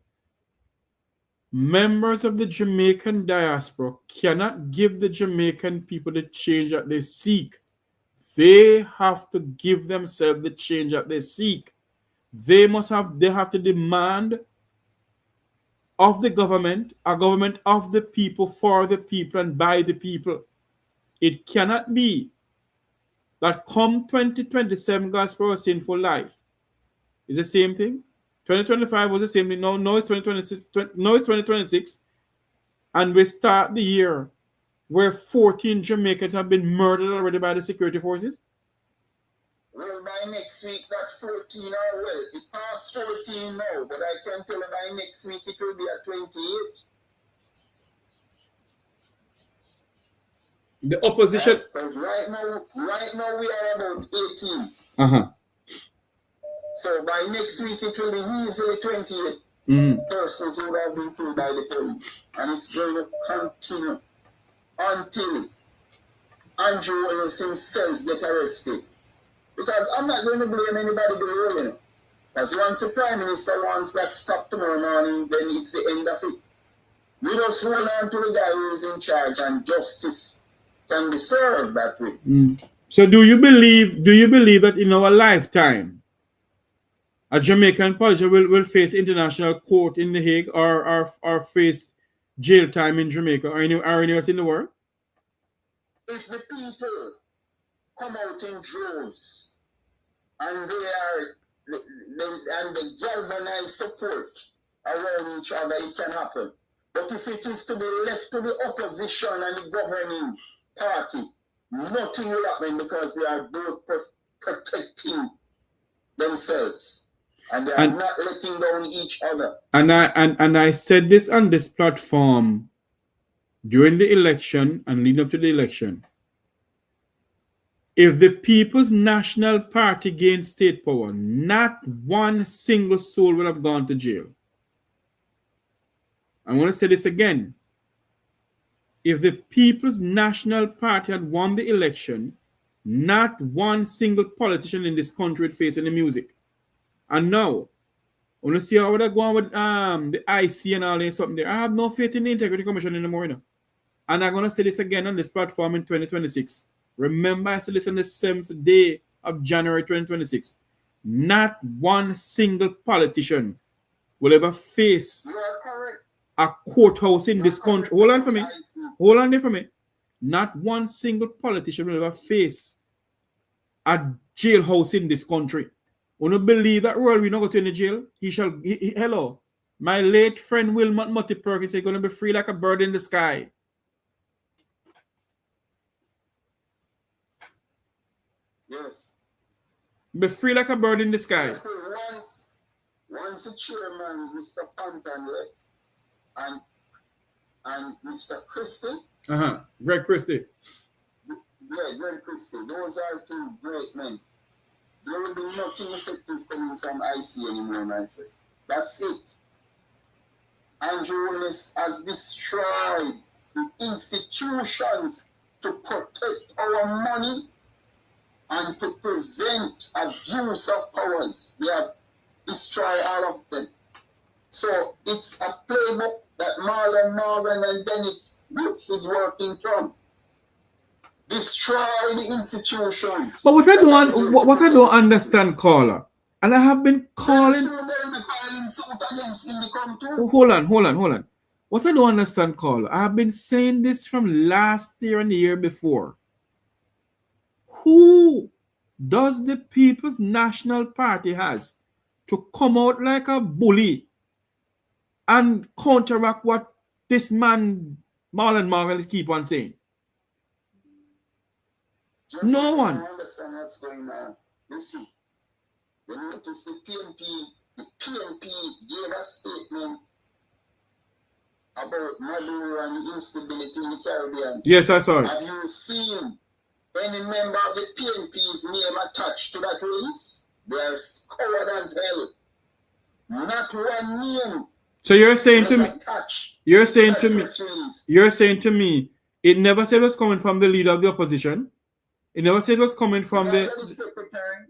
members of the Jamaican diaspora cannot give the Jamaican people the change that they seek. They have to give themselves the change that they seek. They have to demand of the government, a government of the people, for the people, and by the people. It cannot be that come 2027, God's for a sinful life. It's the same thing. 2025 was the same thing. No, it's 2026. No, it's 2026. And we start the year where 14 Jamaicans have been murdered already by the security forces. Well, by next week, that 14 are well. It passed 14 now, but I can tell you by next week it will be at 28. The opposition. Because right now we are about 18. Uh-huh. So by next week it will be easily 28 persons who have been killed by the police. And it's going to continue until Andrew Holness himself get arrested. Because I'm not going to blame anybody below, Because once the Prime Minister wants that stop tomorrow morning, then it's the end of it. We just hold on to the guy who is in charge, and justice can be served that way. So do you believe that in our lifetime a Jamaican politician will face international court in The Hague or face jail time in Jamaica or anywhere else in the world? If the people come out in droves and they are and the galvanized support around each other, it can happen. But if it is to be left to the opposition and the governing party, nothing will happen because they are both protecting themselves and they are not letting down each other. And I said this on this platform during the election and leading up to the election. If the People's National Party gained state power, not one single soul would have gone to jail. I want to say this again. If the People's National Party had won the election, not one single politician in this country would face any music. And now, when you see how they're going with the IC and all this something there, I have no faith in the Integrity Commission anymore. You know? And I'm going to say this again on this platform in 2026. Remember, I said this on the 7th day of January 2026. Not one single politician will ever face a courthouse in this country. Hold on for me. Hold on there for me. Not one single politician will ever face a jailhouse in this country. When you believe that Royal will not go to any jail, hello. My late friend Wilmot Mutty Perkins is going to be free like a bird in the sky. Yes. Be free like a bird in the sky. Once the chairman, Mr. Panton left, and Mr. Christie. Greg Christie. Yeah, Greg Christie. Those are two great men. There will be nothing effective coming from IC anymore, my friend. That's it. Andrew Willis has destroyed the institutions to protect our money and to prevent abuse of powers. They have destroyed all of them. So it's a playbook that Marlon Morgan and Dennis Brooks is working from. Destroy the institutions. But what I don't understand, caller, and I have been calling. Hold on. What I don't understand, caller, I have been saying this from last year and the year before. Who does the People's National Party has to come out like a bully and counteract what this man Marlon Morgan keep on saying? No one. I understand what's going on. Listen, when you notice the PNP gave a statement about Maduro and instability in the Caribbean. Yes, I saw it. Have you seen any member of the PNP's name attached to that release? They are coward as hell. Not one name. So you're saying to me, it never said it was coming from the leader of the opposition. It never said it was coming from the secretary,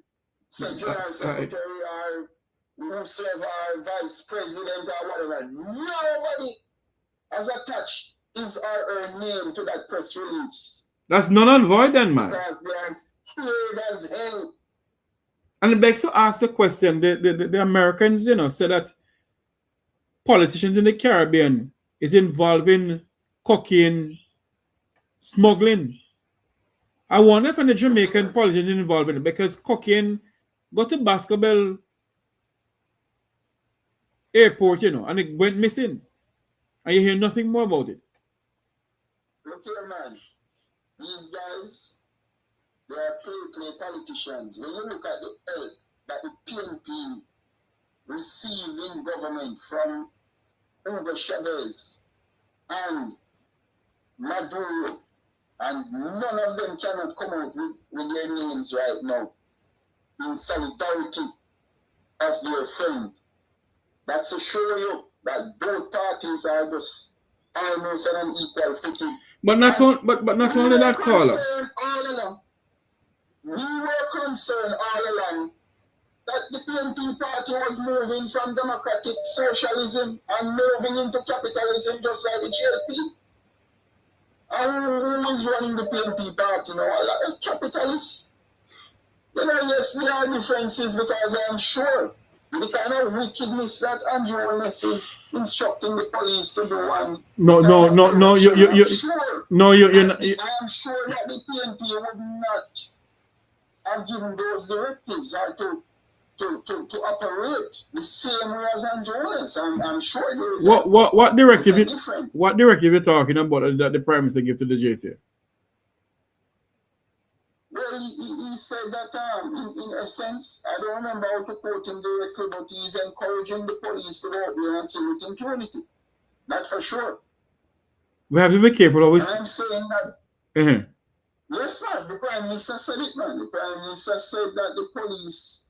general secretary, or whosoever, vice president, or whatever. Nobody has attached his or her name to that press release. That's null and void then, man. Because they are scared as hell. And it begs to ask the question, the Americans, say that politicians in the Caribbean is involved in cocaine smuggling. I wonder if the Jamaican politicians involved in it, because cocaine got to Baskerville airport, and it went missing. And you hear nothing more about it. Look here, man. These guys, they are play politicians. When you look at the help that the PNP received in government from Hugo Chavez and Maduro, and none of them cannot come out with their names right now in solidarity of their friend. That's to show you that both parties are just almost on an equal footing. But not only that, caller. We were concerned all along that the PNP party was moving from democratic socialism and moving into capitalism just like the GLP. And who is running the PNP party now? A capitalist. Yes, there are differences because I'm sure the kind of wickedness that Andrew Holness is instructing the police to do. And No, you're not. I am sure that the PNP would not have given those directives or to to operate the same way as Angeles. I'm sure there is what directive a difference. What directive you're talking about that the Prime Minister gave to the JCF? Well, he said that in essence, I don't remember how to quote him directly, but he's encouraging the police to go out there and kill with impunity. That's for sure. We have to be careful always. And I'm saying that. Yes, sir. The Prime Minister said it, man. The Prime Minister said that the police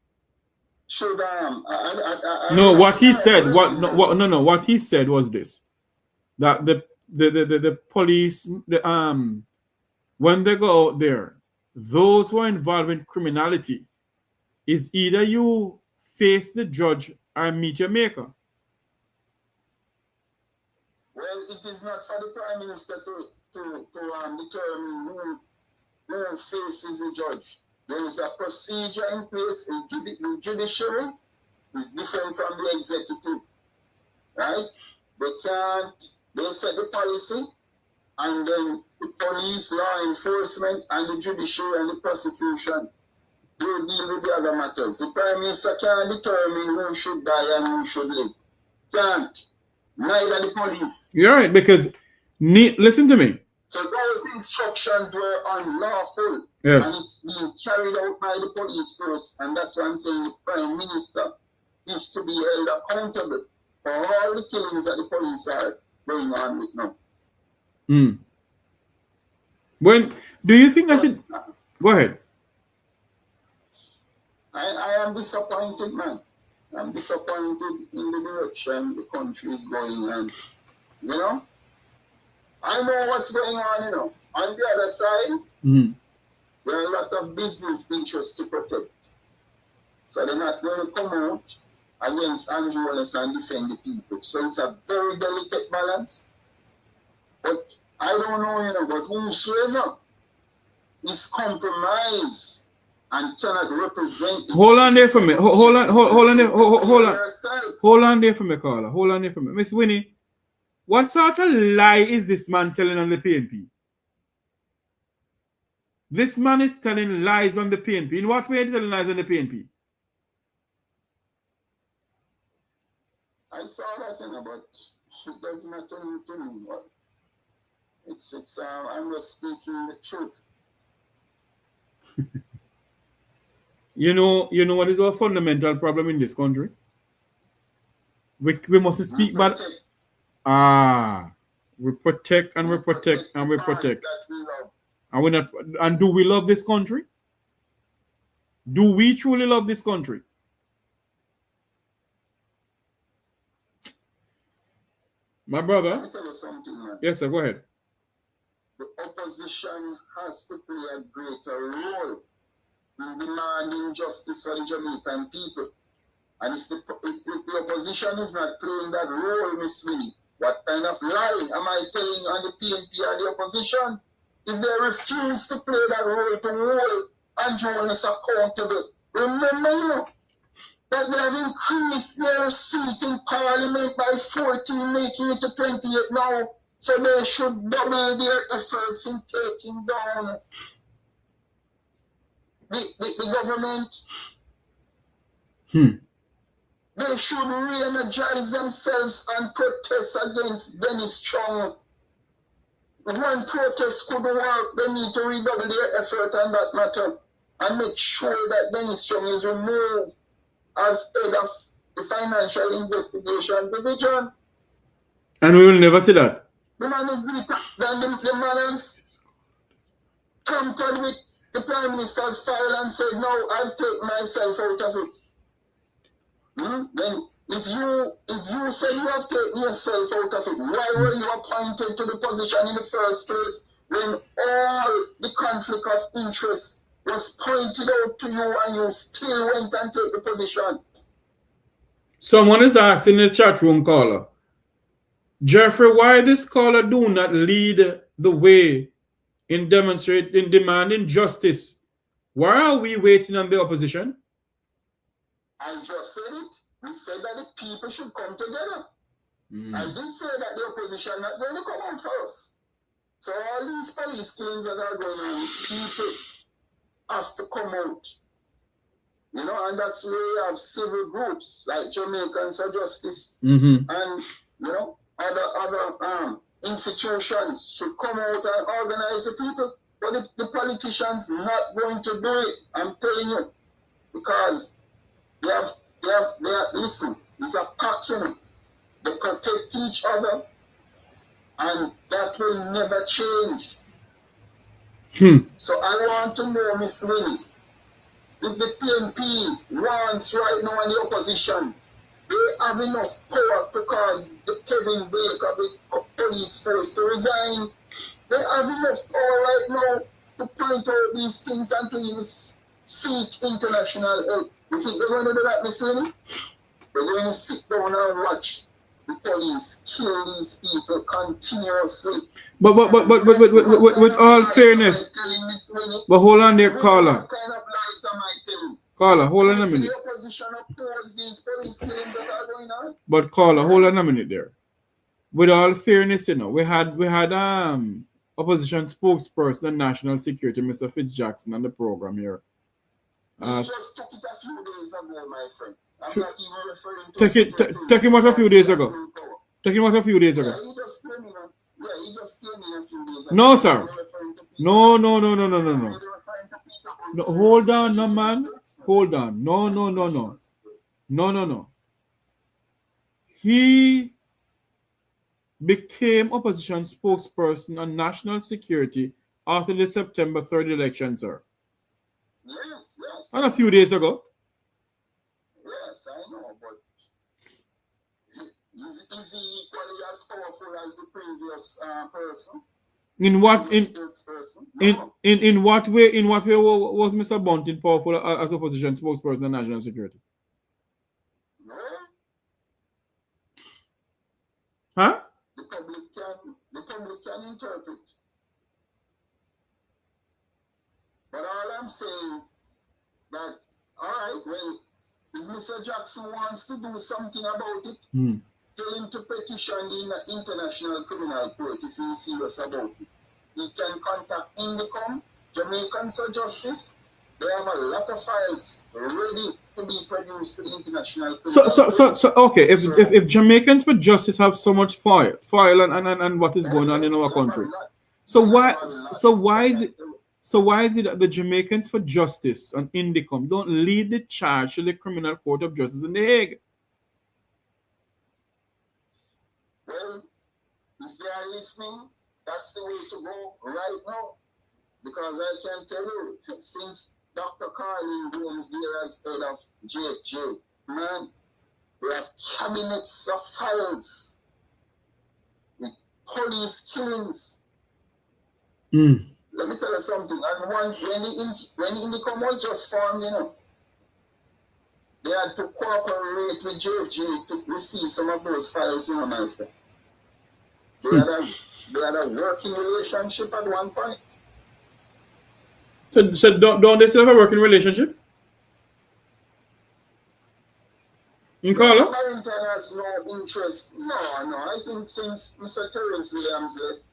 should what he said. What he said was this: that the police, when they go out there, those who are involved in criminality, is either you face the judge or meet your maker. Well, it is not for the Prime Minister to determine who faces the judge. There is a procedure in place. The judiciary is different from the executive, right? They set the policy, and then the police, law enforcement, and the judiciary and the prosecution will deal with the other matters. The Prime Minister can't determine who should die and who should live. Can't. Neither the police. You're right, because listen to me. So those instructions were unlawful. Yes. And it's being carried out by the police force. And that's why I'm saying the Prime Minister is to be held accountable for all the killings that the police are going on with now. When do you think I should go ahead? I am disappointed, man. I'm disappointed in the direction the country is going, and I know what's going on. On the other side, there are a lot of business interests to protect, so they're not going to come out against Andrew Wallace and defend the people. So it's a very delicate balance. But I don't know, but whosoever is compromised and cannot represent. Hold on there for me. Hold on there for me, caller. Hold on there for me. Miss Winnie, what sort of lie is this man telling on the PNP? This man is telling lies on the PNP. In what way is he telling lies on the PNP? I saw that, but it does not matter to me. I'm just speaking the truth. You know what is our fundamental problem in this country? We must speak but we protect and we protect and we protect. And do we love this country? Do we truly love this country? My brother. Let me tell you something, man. Yes, sir, go ahead. The opposition has to play a greater role in demanding justice for the Jamaican people. And if the opposition is not playing that role, Miss Winnie, what kind of lie am I telling on the PNP or the opposition? If they refuse to play that role to hold Andrew Wallace accountable, remember, that they have increased their seat in Parliament by 14, making it to 28 now. So they should double their efforts in taking down the government. They should re-energize themselves and protest against Dennis Strong. When protests could work, they need to redouble their effort on that matter and make sure that Dennis Strong is removed as head of the Financial Investigation Division. And we will never see that. The man has tampered with the Prime Minister's file and said, no, I'll take myself out of it. Then if you say you have taken yourself out of it, why were you appointed to the position in the first place when all the conflict of interest was pointed out to you and you still went and took the position? Someone is asking in the chat room, caller, Jeffrey, why this caller do not lead the way in demanding justice? Why are we waiting on the opposition? I just said it. We said that the people should come together. I didn't say that the opposition are not going to come out for us. So all these police killings that are going on, people have to come out You know, and that's where you have civil groups like Jamaicans for Justice Mm-hmm. and, you know, other institutions should come out and organize the people. But the politicians not going to do it, I'm telling you. Because they have listen, it's a pack, you know. They protect each other and that will never change. So I want to know, Miss Winnie, if the PNP wants right now in the opposition, they have enough power because the Kevin Blake of the police force to resign. They have enough power right now to point out these things and to even seek international help. You think they're going to do that, Miss Winnie? They're going to sit down and watch the police kill these people continuously. But with all fairness, but hold on there, caller. What kind of lies am I telling? Caller, hold on a minute. The opposition oppose these police killings that are going on. But caller, hold on a minute there. With all fairness, you know, we had opposition spokesperson and national security, Mr. Fitzjackson, on the program here. He just took it a few days ago, my friend. I'm not even referring to take him out a few days ago. Take him out a few days ago. Yeah, he just came in a few days ago. No, sir. No. No, hold on, no, man. Hold on. No. He became opposition spokesperson on national security after the September 3rd election, sir. Yes. And a few days ago. Yes, I know, but is he equally as powerful as the previous person? In what way was Mr. Bunting powerful as opposition spokesperson on national security? No. Huh? The public can interpret. But all I'm saying that, all right, well, if Mr. Jackson wants to do something about it, tell him to petition the International Criminal Court if he's serious about it. He can contact INDECOM, Jamaicans for Justice. They have a lot of files ready to be produced to the International Criminal Court. So okay, if Jamaicans for Justice have so much file and what is going on in our country, so why is it that the Jamaicans for Justice and INDECOM don't lead the charge to the Criminal Court of Justice in The Hague? Well, if they are listening, that's the way to go right now. Because I can tell you, since Dr. Carlin Boone's there as head of JFJ, man, we have cabinets of files with police killings. Let me tell you something. And when INDECOM was just formed, you know, they had to cooperate with JFJ to receive some of those files, you know, my friend. They had a working relationship at one point. So don't they still have a working relationship? In Carla? Barrington has no interest. No. I think since Mr. Terence Williams left,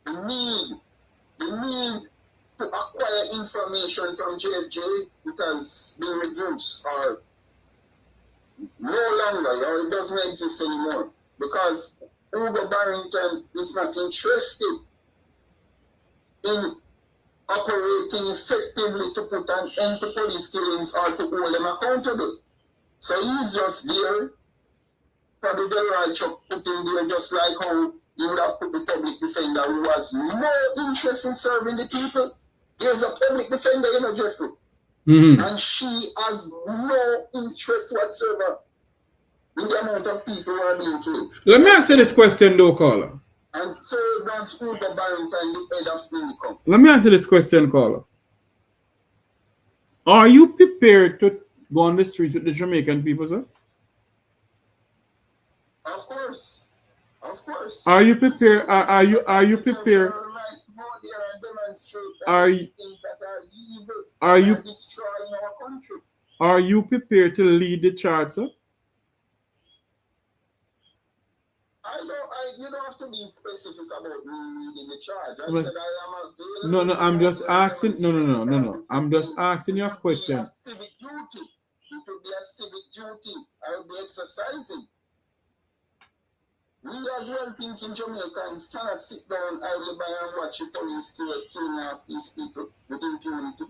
the need to acquire information from JFJ, it has been reduced or no longer, or it doesn't exist anymore. Because Hugo Barrington is not interested in operating effectively to put an end to police killings or to hold them accountable. So he's just there. Probably the right Chuck put him there just like how he would have put the public defender who has no interest in serving the people. There's a public defender, you know, Jeffrey. And she has no interest whatsoever in the amount of people who are being killed. Let me ask you this question though, caller. And so does Hugo Barrington, the head of INDECOM. Let me answer this question, caller. Are you prepared to go on the streets with the Jamaican people, sir? Of course. Are you prepared? Are you prepared? Are you destroying our country? Are you prepared to lead the charge, sir? You don't have to be specific about me leading the charge. I said I am No, I'm just asking. No. I'm just asking you a question. It would be a civic duty. I would be exercising. We as well thinking Jamaicans cannot sit down idly by and watch the police killing off these people with impunity.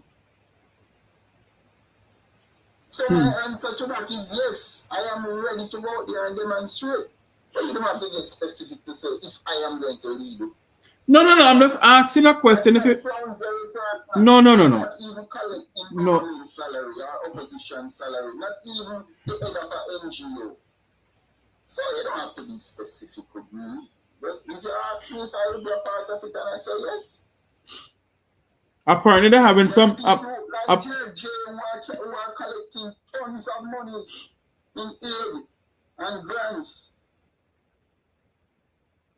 So my answer to that is yes, I am ready to go out there and demonstrate. But you don't have to get specific to say if I am going to lead you. No. I'm just asking a question. If it sounds very personal. No. Not even collecting government salary or opposition salary. Not even the head of an NGO. So you don't have to be specific with me. But if you ask me if I will be a part of it, and I say yes. Apparently they're having some People like JJ who are collecting tons of monies in aid and grants.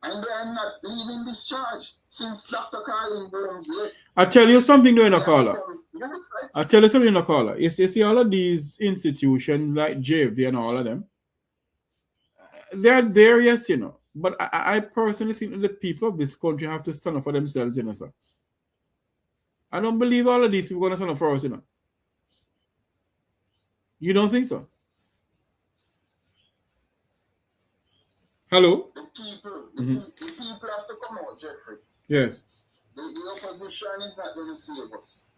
And they are not leaving this charge since Dr. Carlin Bones left. I tell you something, though, Caller. I tell you something, Caller. You see all of these institutions like JV and all of them, they're there, yes, you know. But I personally think that the people of this country have to stand up for themselves, you know, sir. I don't believe all of these people are going to stand up for us, you know. You don't think so? Hello? The people have to come out, Jeffrey. Yes. The opposition is not going to save us.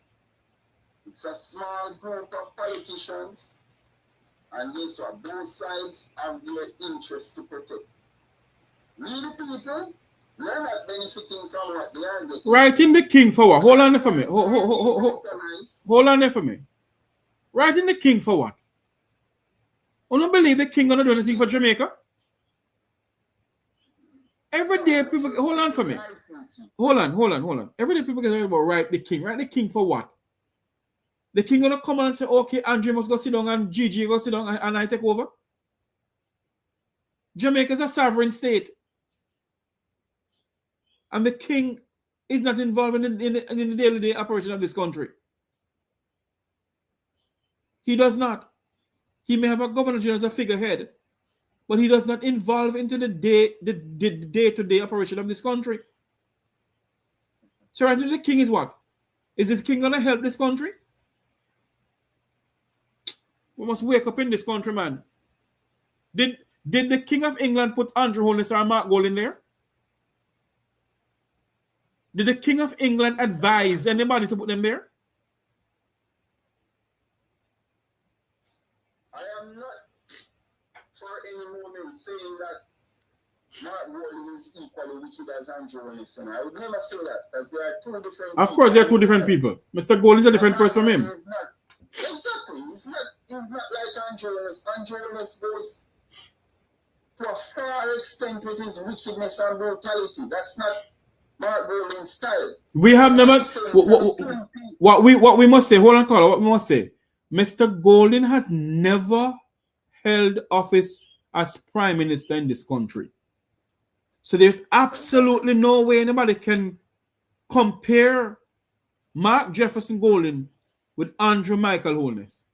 It's a small group of politicians, and guess what? Both sides have their interest to protect. We the people, we are not benefiting from what they are getting. Writing the king for what? Hold on there for me. Hold on there for me. Writing the king for what? I don't believe the king gonna do anything for Jamaica. Every day people hold on for me. Hold on. Every day people get about write the king. Write the king for what? The king gonna come on and say, okay, Andre must go sit down and Gigi go sit down and I take over. Jamaica is a sovereign state. And the king is not involved in the daily operation of this country. He does not. He may have a governor general as a figurehead, but he does not involve into the day-to-day operation of this country. So right now the king is what? Is this king gonna help this country? We must wake up in this country, man. Did the King of England put Andrew Holness or Mark Gold in there? Did the King of England advise anybody to put them there? I am not for any moment saying that Mark Gold is equally wicked as Andrew Holness. I would never say that, because there are two different people. Of course, there are two different people. Mr. Gold is a different person from him. Exactly. It's not like Andrew Holness. Andrew Holness goes to a far extent with his wickedness and brutality. That's not Mark Golding's style. We have never what we must say. Hold on, caller. What we must say. Mr. Golding has never held office as prime minister in this country. So there's absolutely no way anybody can compare Mark Jefferson Golding with Andrew Michael Holness.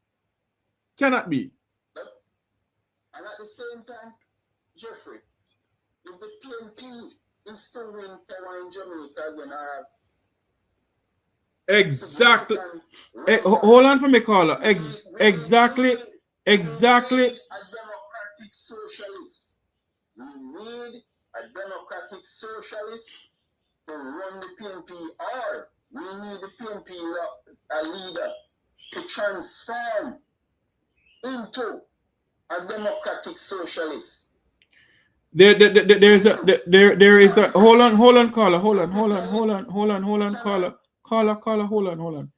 Cannot be. And at the same time, Jeffrey, if the PNP is still in power in Jamaica, then exactly. Hold on for me, caller. Exactly. A democratic socialist. We need a democratic socialist to run the PNP, or we need the PNP a leader to transform into a democratic socialist. There is a hold on, caller. Hold on, caller.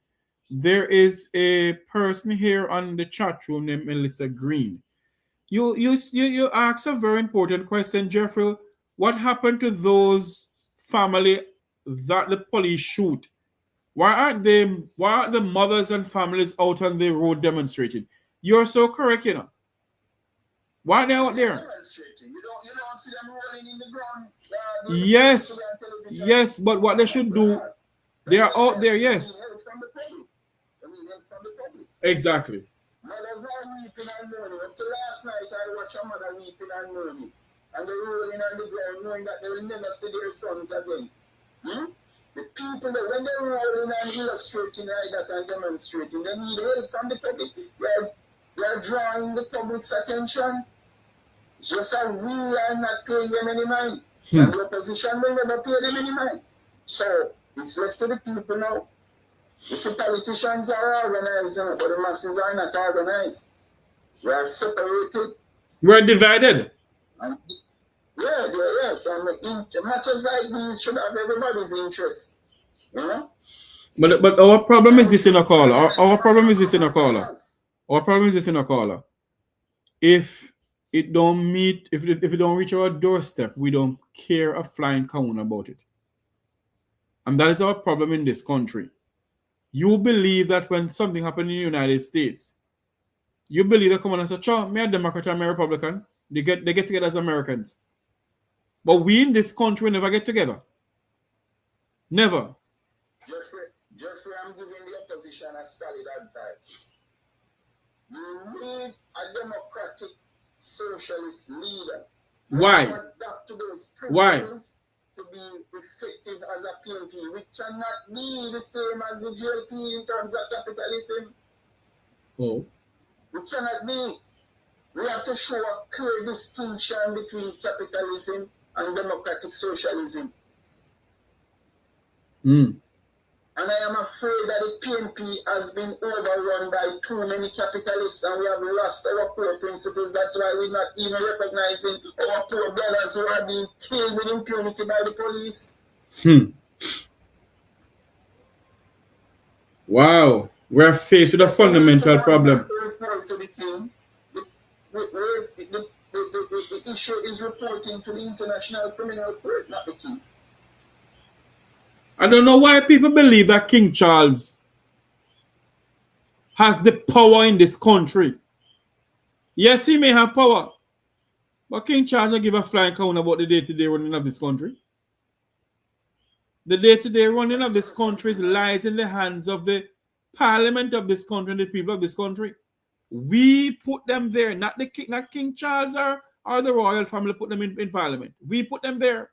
There is a person here on the chat room named Melissa Green. You asked a very important question, Jeffrey. What happened to those family that the police shoot? Why aren't the mothers and families out on the road demonstrating? You're so correct, you know. Why are they out there? You don't see them rolling in the ground. Yes, but what they should do, they are out there, yes. Exactly. Mothers are weeping and mourning. Up to last night, I watched a mother weeping and mourning. And they're rolling on the ground knowing that they will never see their sons again. The people that when they're rolling and illustrating like that and demonstrating, they need help from the public. They're drawing the public's attention. Just that we are not paying them any mind. And the opposition will never pay them any mind. So it's left to the people now. You see, politicians are organized, but the masses are not organized. We are separated. We're divided. And yes. And matters like these should have everybody's interest. You know? But our problem is this in a caller. Our problem is this in a caller. Our problem is this in a caller. If it don't meet, if it don't reach our doorstep, we don't care a flying cow about it. And that is our problem in this country. You believe that when something happened in the United States, you believe they come on and say, "Chow, me a Democrat and me a Republican." They get together as Americans. But we in this country never get together. Never. Jeffrey, I'm giving the opposition a solid advice. You need a democratic socialist leader. Why? Adapt to those Why? principles to be effective as a PNP. We cannot be the same as the JLP in terms of capitalism. Oh. We cannot be. We have to show a clear distinction between capitalism and democratic socialism. And I am afraid that the PNP has been overrun by too many capitalists and we have lost our core principles. That's why we're not even recognizing our poor brothers who are being killed with impunity by the police. Wow. We're faced with a fundamental problem. The issue is reporting to the International Criminal Court, not the king. I don't know why people believe that King Charles has the power in this country. Yes, he may have power, but King Charles will give a flying count about the day-to-day running of this country. The day-to-day running of this country lies in the hands of the parliament of this country and the people of this country. We put them there, not King Charles or the royal family put them in parliament. We put them there.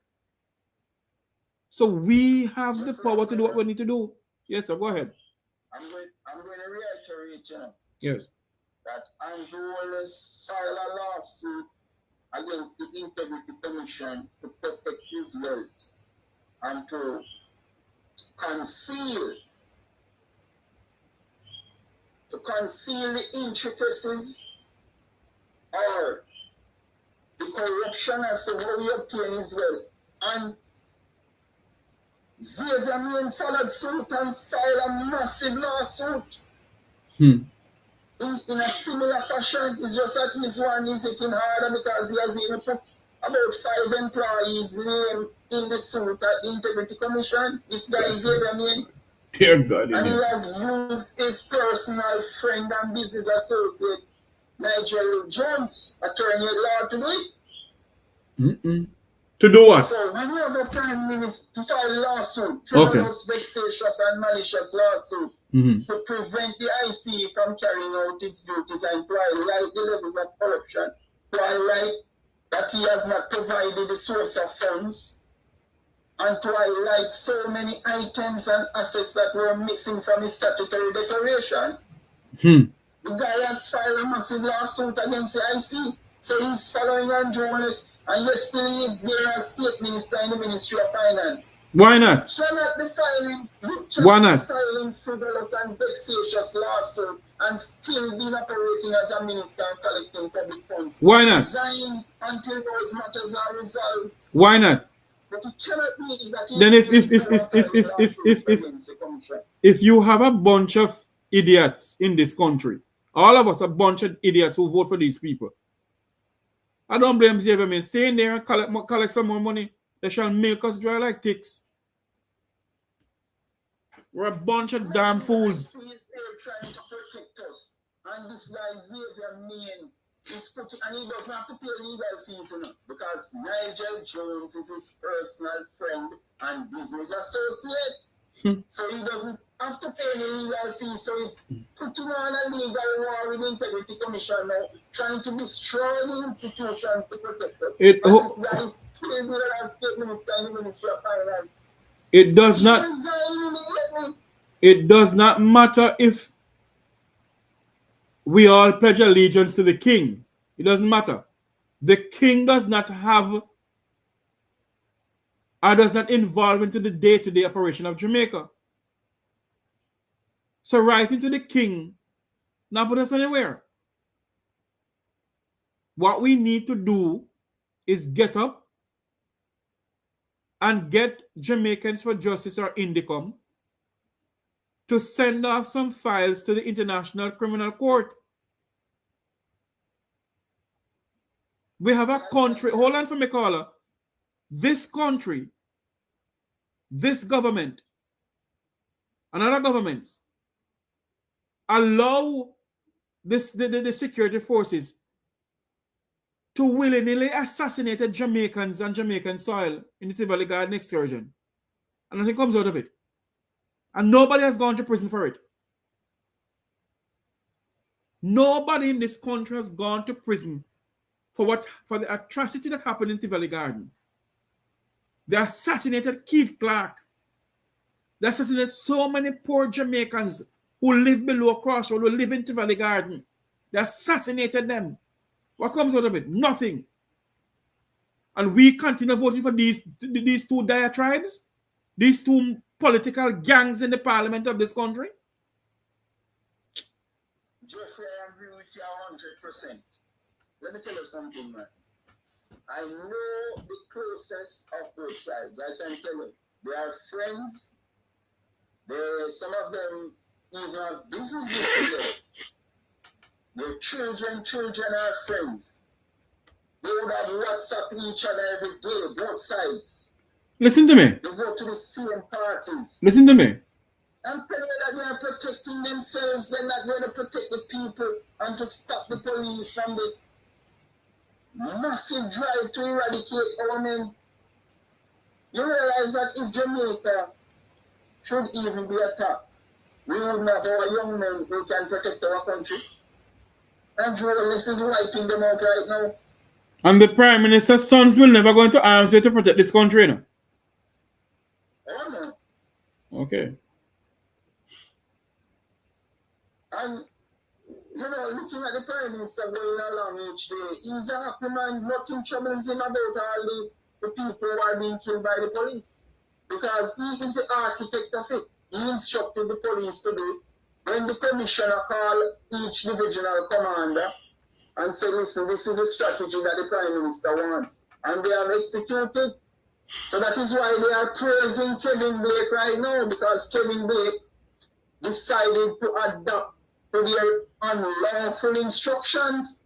So we have the power to do what we need to do. Yes, sir, go ahead. I'm going to reiterate, yes, that Andrew Wallace filed a lawsuit against the Integrity Commission to protect his wealth and to conceal the intricacies or the corruption as to how he obtained his wealth. And Xavier Main followed suit and filed a massive lawsuit. In a similar fashion. It's just that his one is hitting harder because he has even put about 5 employees' name in the suit at the Integrity Commission. This guy is Xavier Main. Dear God. And he has used his personal friend and business associate, Nigel Jones, attorney at law, to do it. To do what? So we have a prime minister to file a lawsuit, frivolous, vexatious and malicious lawsuit to prevent the IC from carrying out its duties and to highlight the levels of corruption, to highlight that he has not provided the source of funds, and to highlight so many items and assets that were missing from his statutory declaration. The guy has filed a massive lawsuit against the IC, so he's following on journalists. And yet still he is there as state minister in the Ministry of Finance. Why not? You cannot be filing frivolous and vexatious lawsuit and still be operating as a minister and collecting public funds. Why not? Resign until those matters are resolved. Why not? But it cannot be that then if you have a bunch of idiots in this country, all of us a bunch of idiots who vote for these people, I don't blame Xavier Main. Stay in there and collect some more money. They shall make us dry like ticks. We're a bunch of damn fools. He is there trying to protect us. And this guy Xavier Main is putting, and he doesn't have to pay legal fees, because Nigel Jones is his personal friend and business associate. So he doesn't have to pay any legal fees. So he's putting on a legal war with the Integrity Commission now, trying to destroy the institutions to protect them. This guy is still there as state minister in the Ministry of Finance. It does not. It does not matter if we all pledge allegiance to the king. It doesn't matter. The king does not have or does not involve into the day-to-day operation of Jamaica. So writing to the king not put us anywhere. What we need to do is get up and get Jamaicans for Justice or INDECOM to send off some files to the International Criminal Court. We have a country, hold on for me, caller. This country, this government, and other governments allow the security forces to willingly assassinate Jamaicans on Jamaican soil in the Tivoli Garden excursion. And nothing comes out of it. And nobody has gone to prison for it. Nobody in this country has gone to prison for the atrocity that happened in Tivoli Garden. They assassinated Keith Clark. They assassinated so many poor Jamaicans who live below Crossroad, who live in Tivoli Garden. They assassinated them. What comes out of it? Nothing. And we continue voting for these two diatribes, these two political gangs in the parliament of this country. Jeffrey, I agree with you 100%. Let me tell you something, man. I know the closest of both sides. I can tell you. They are friends. Some of them even have businesses together. Their children are friends. They would have WhatsApp each other every day, both sides. Listen to me. They go to the same parties. Listen to me. I'm telling you that they are protecting themselves. They're not going to protect the people and to stop the police from this massive drive to eradicate our men. You realize that if Jamaica should even be attacked, we would have our young men who can protect our country. And Journalists is wiping them out right now. And the Prime Minister's sons will never go into arms to protect this country, no? Oh, no. Okay. And, looking at the Prime Minister going along each day, he's a happy man. Nothing troubles him about all the people who are being killed by the police. Because he is the architect of it. He instructed the police to do it. When the commissioner called each divisional commander and said, listen, this is a strategy that the Prime Minister wants. And they have executed. So that is why they are praising Kevin Blake right now, because Kevin Blake decided to adapt to their unlawful instructions.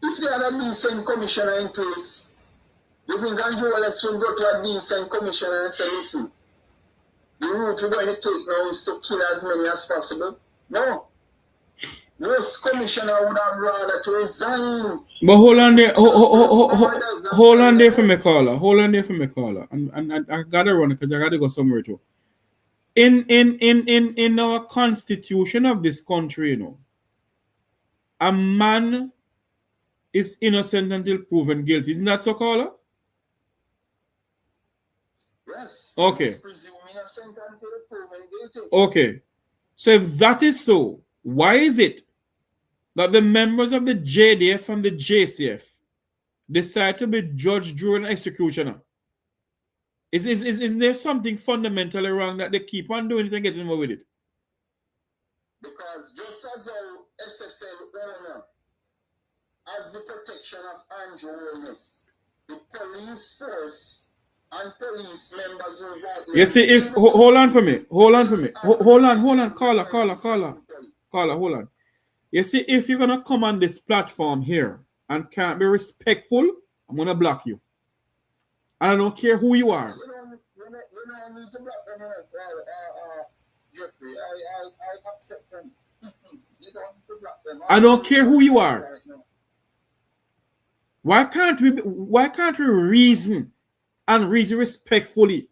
If they had a decent commissioner in place, you think Andrew Wallace would go to a decent commissioner and say, listen, the route we're going to take now is to kill as many as possible? No. Most commissioner would have rather to resign. But hold on there. Hold on there for me, caller. Hold on there for me, caller. And I gotta run because I gotta go somewhere too. In our constitution of this country, a man is innocent until proven guilty. Isn't that so, caller? Yes. Okay. Okay. So if that is so, why is it that the members of the JDF and the JCF decide to be judge, jury, and executioner? Is there something fundamentally wrong that they keep on doing it and getting away with it? Because just as our SSL owner has the protection of Andrew Holness, the police force and police members who want... You see, if... Hold on for me. Hold on. Caller, hold on. You see, if you're going to come on this platform here and can't be respectful, I'm going to block you. And I don't care who you are. You don't need to block them, Jeffrey. I accept them. You don't need to block them. I don't care who you are. Why can't we reason and reason respectfully?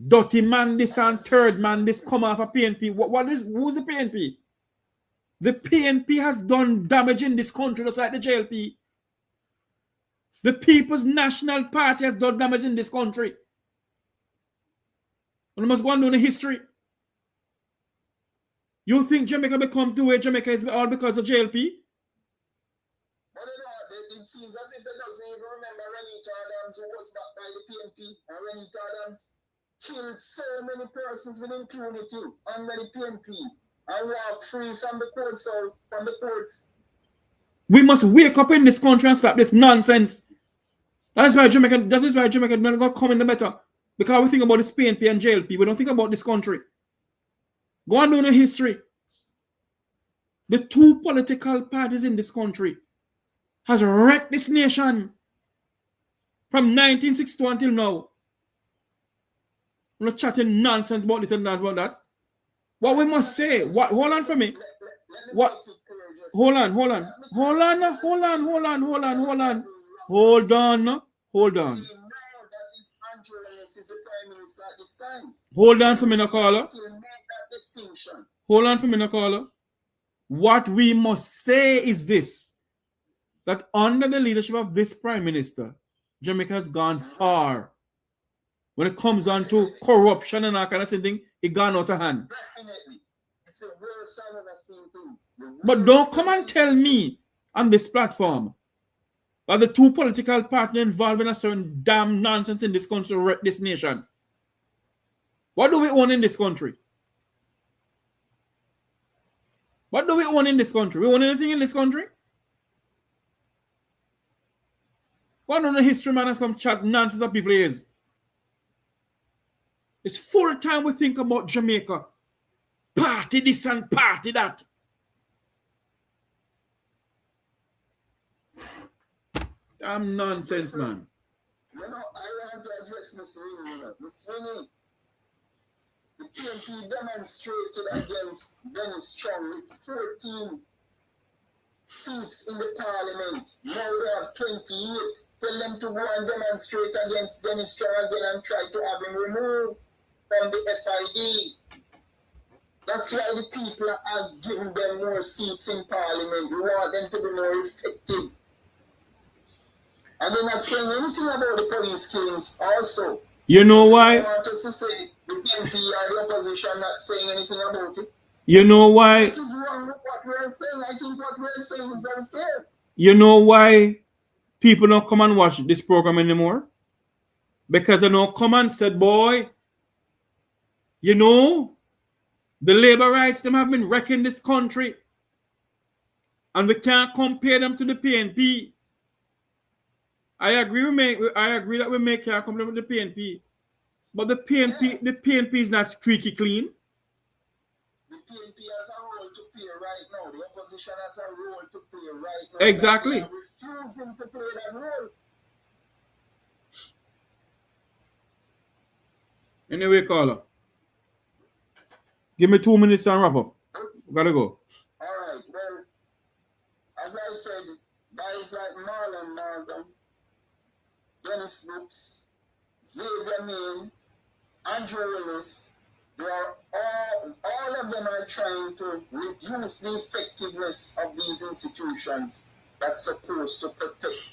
Dirty man this and third man this come off a PNP. Who's the PNP? The PNP has done damage in this country just like the JLP. The People's National Party has done damage in this country. We must go on down the history. You think Jamaica become to where Jamaica is all because of JLP? But you know, it seems as if they doesn't even remember Renita Adams, who was backed by the PNP, and Renita Adams killed so many persons with impunity under the PNP and walked free from the courts. We must wake up in this country and stop this nonsense. That is why Jamaica not going to come in the better. Because we think about this PNP and JLP. We don't think about this country. Go on down the history. The two political parties in this country has wrecked this nation from 1962 until now. I'm not chatting nonsense about this and that about that. What we must say, hold on for me. Hold on. Hold on for me, caller. Hold on for me, caller. What we must say is this, that under the leadership of this Prime Minister, Jamaica has gone far. When it comes on to corruption and that kind of thing, it gone out of hand. Definitely. It's the worst I've ever seen things. But don't come and tell me on this platform that the two political partners involved in a certain damn nonsense in this country wreck this nation. What do we own in this country? What do we own in this country? We own anything in this country? What on the history man has come chat nonsense that people is? It's full time we think about Jamaica. Party this and party that. Damn nonsense, man. You know, I want to address Miss Winnie. Miss Winnie, the PNP demonstrated against Dennis Strong with 14 seats in the parliament. Now they have 28. Tell them to go and demonstrate against Dennis Strong again and try to have him removed from the FID. That's why the people are giving them more seats in parliament. We want them to be more effective. And they're not saying anything about the police killings also. You know why? I want us to say the PNP or the opposition not saying anything about it. You know why? It is wrong with what we're saying. I think what we're saying is very fair. You know why people don't come and watch this program anymore? Because they don't come and said, boy, you know, the labor rights them have been wrecking this country. And we can't compare them to the PNP. I agree that we make a compare with the PNP. But the PNP is not squeaky clean. The PNP has a role to play right now. The opposition has a role to play right now. Exactly. They are refusing to play that role. Anyway, caller. Give me 2 minutes and wrap up. Gotta go. Alright, well, as I said, guys like Marlon Morgan, Dennis Brooks, Xavier Main, Andrew Willis, they are all of them are trying to reduce the effectiveness of these institutions that's supposed to protect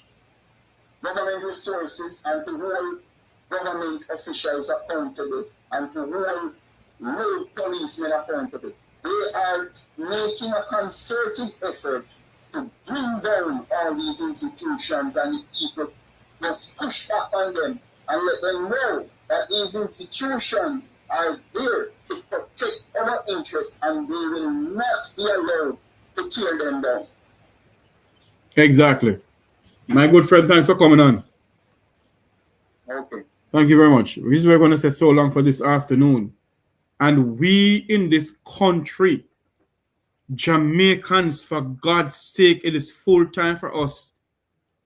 government resources and to hold government officials accountable and to hold road policemen accountable. They are making a concerted effort to bring down all these institutions, and the people must push back on them and let them know that these institutions are there to protect our interests and they will not be allowed to tear them down. Exactly. My good friend, thanks for coming on. Okay. Thank you very much. This is what we're going to say so long for this afternoon. And we in this country, Jamaicans, for God's sake, it is full time for us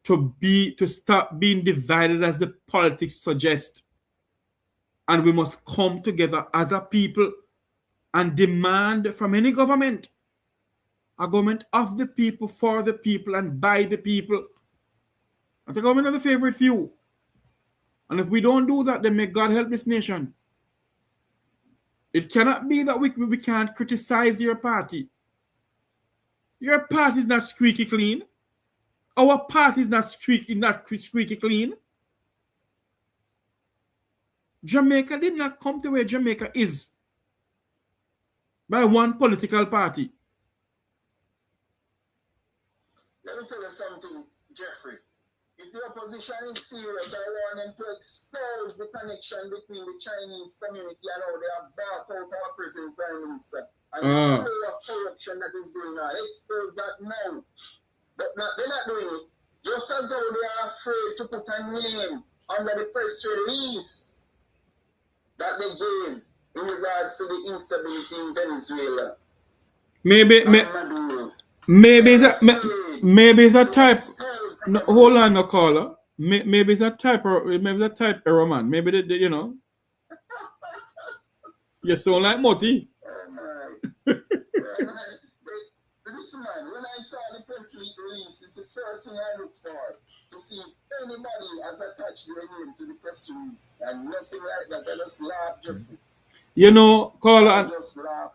to stop being divided as the politics suggest. And we must come together as a people and demand from any government, a government of the people, for the people, and by the people. And the government of the favorite few. And if we don't do that, then may God help this nation. It cannot be that we can't criticize your party. Your party is not squeaky clean. Our party is not squeaky clean. Jamaica did not come to where Jamaica is by one political party. Let me tell you something, Jeffrey. If the opposition is serious, I want them to expose the connection between the Chinese community and how they have bought out our present Prime Minister and the flow of corruption that is going on. Expose that now. But they're not doing it. Just as how they are afraid to put a name under the press release that they gave in regards to the instability in Venezuela. Maybe it's a type. No, hold on, no caller. Maybe it's a type error, man. Maybe they you know. You sound like Moti. Listen, man, when I saw the complete release, it's the first thing I look for to see if anybody has attached their name to the press release. And nothing like that. I just laugh, Jeffrey. You know, caller.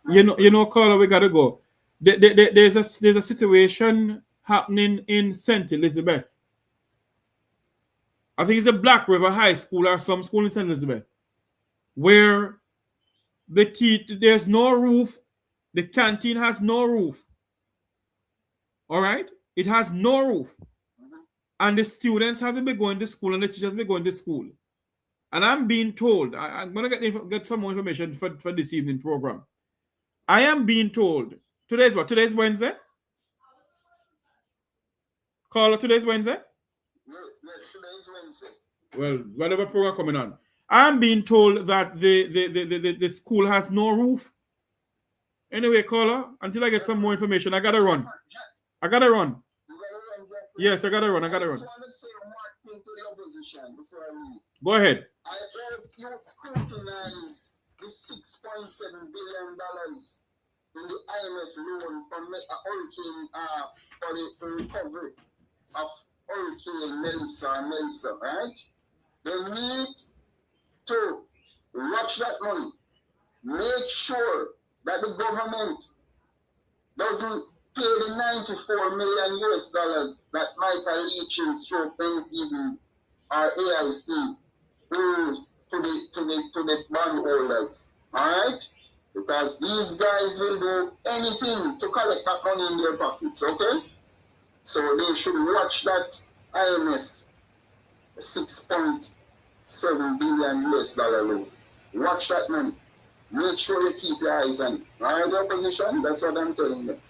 You know, caller. We gotta go. There's a situation happening in St. Elizabeth. I think it's a Black River High School or some school in St. Elizabeth, where there's no roof. The canteen has no roof. All right? It has no roof. And the students have to be going to school and the teachers be going to school. And I'm being told, I'm going to get some more information for this evening program. I am being told, today's what? Today's Wednesday? Caller, today's Wednesday? Yes, today's Wednesday. Well, whatever program coming on. I'm being told that the school has no roof. Anyway, caller, until I get some more information, I gotta run. Yes, I gotta run. I just want to say one thing to the opposition before I leave. Go ahead. I hope you scrutinize the $6.7 billion in the IMF loan for hurricane for the recovery of Hurricane Melissa, right? They need to watch that money. Make sure that the government doesn't pay the $94 million US that Michael Leachin stroke NCB or AIC to the bondholders. Alright? Because these guys will do anything to collect that money in their pockets, okay? So they should watch that IMF $6.7 billion US loan. Watch that money. Make sure you keep your eyes on it. Alright, the opposition? That's what I'm telling them.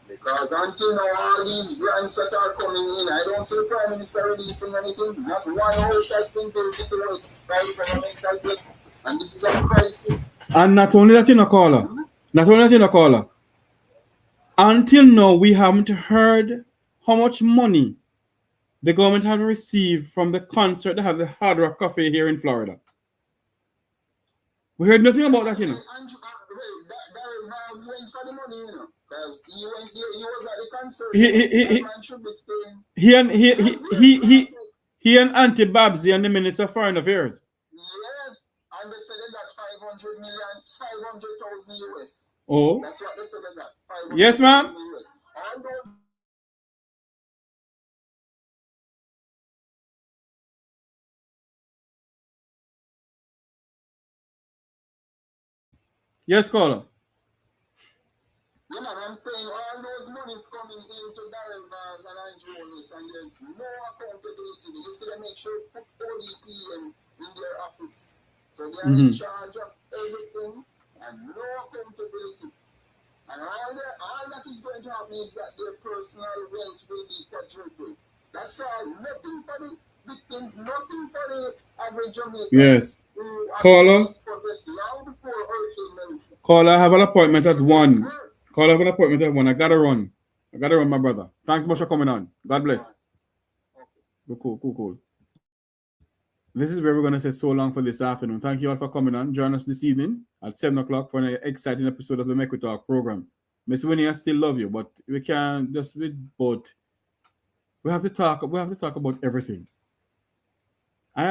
Because until now, all these grants that are coming in, I don't see the Prime Minister releasing anything. Not one house has been built in the West by the government as yet. And this is a crisis. And not only that, in a caller. Until now, we haven't heard how much money the government have received from the concert that had the Hard Rock Cafe here in Florida. We heard nothing about that, you know. Darren Miles went for the money, you know. Because he went there, he was at the concert. He and Auntie Babsy and the Minister of Foreign Affairs. Yes, and they said they got 500,000 US. Oh. That's what they said they got. Yes, ma'am. Yes, caller. Yeah, man, I'm saying all those monies coming into Darren Vaz and Andrew Onis, and there's no accountability. You see, they make sure to put ODP in their office. So they are in charge of everything and no accountability. And all that is going to happen is that their personal wealth will be quadrupled. That's all. Nothing for the victims, nothing for the average Jamaican. Yes. Caller. Caller, I have an appointment at 1. Caller, I have an appointment at 1. I gotta run, my brother. Thanks much for coming on. God bless. Cool. This is where we're gonna say so long for this afternoon. Thank you all for coming on. Join us this evening at 7 o'clock for an exciting episode of the Mek Wi Talk program. Miss Winnie, I still love you, but we can't just with both. We have to talk about everything.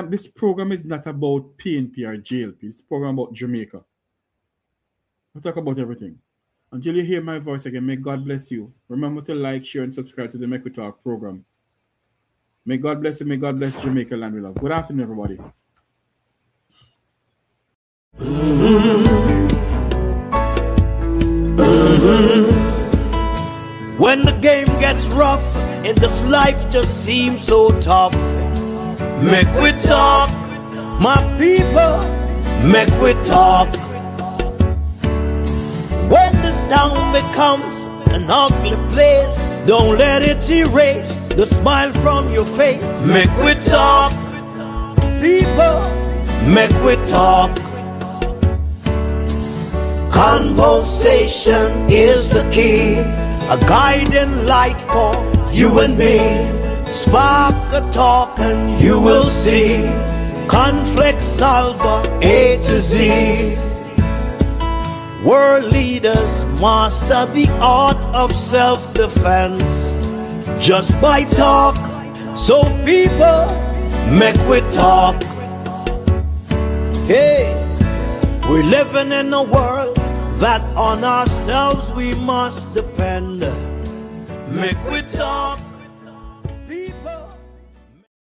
This program is not about PNP or JLP. It's a program about Jamaica. We'll talk about everything. Until you hear my voice again, may God bless you. Remember to like, share, and subscribe to the Mek Wi Talk program. May God bless you. May God bless Jamaica land we love. Good afternoon, everybody. When the game gets rough and this life just seems so tough, Mek Wi Talk, my people, Mek Wi Talk. When this town becomes an ugly place, don't let it erase the smile from your face. Mek Wi Talk, people, Mek Wi Talk. Conversation is the key, a guiding light for you and me. Spark a talk and you will see. Conflict solver A to Z. World leaders master the art of self-defense just by talk. So people, Mek Wi Talk. Hey, we're living in a world that on ourselves we must depend. Mek Wi Talk.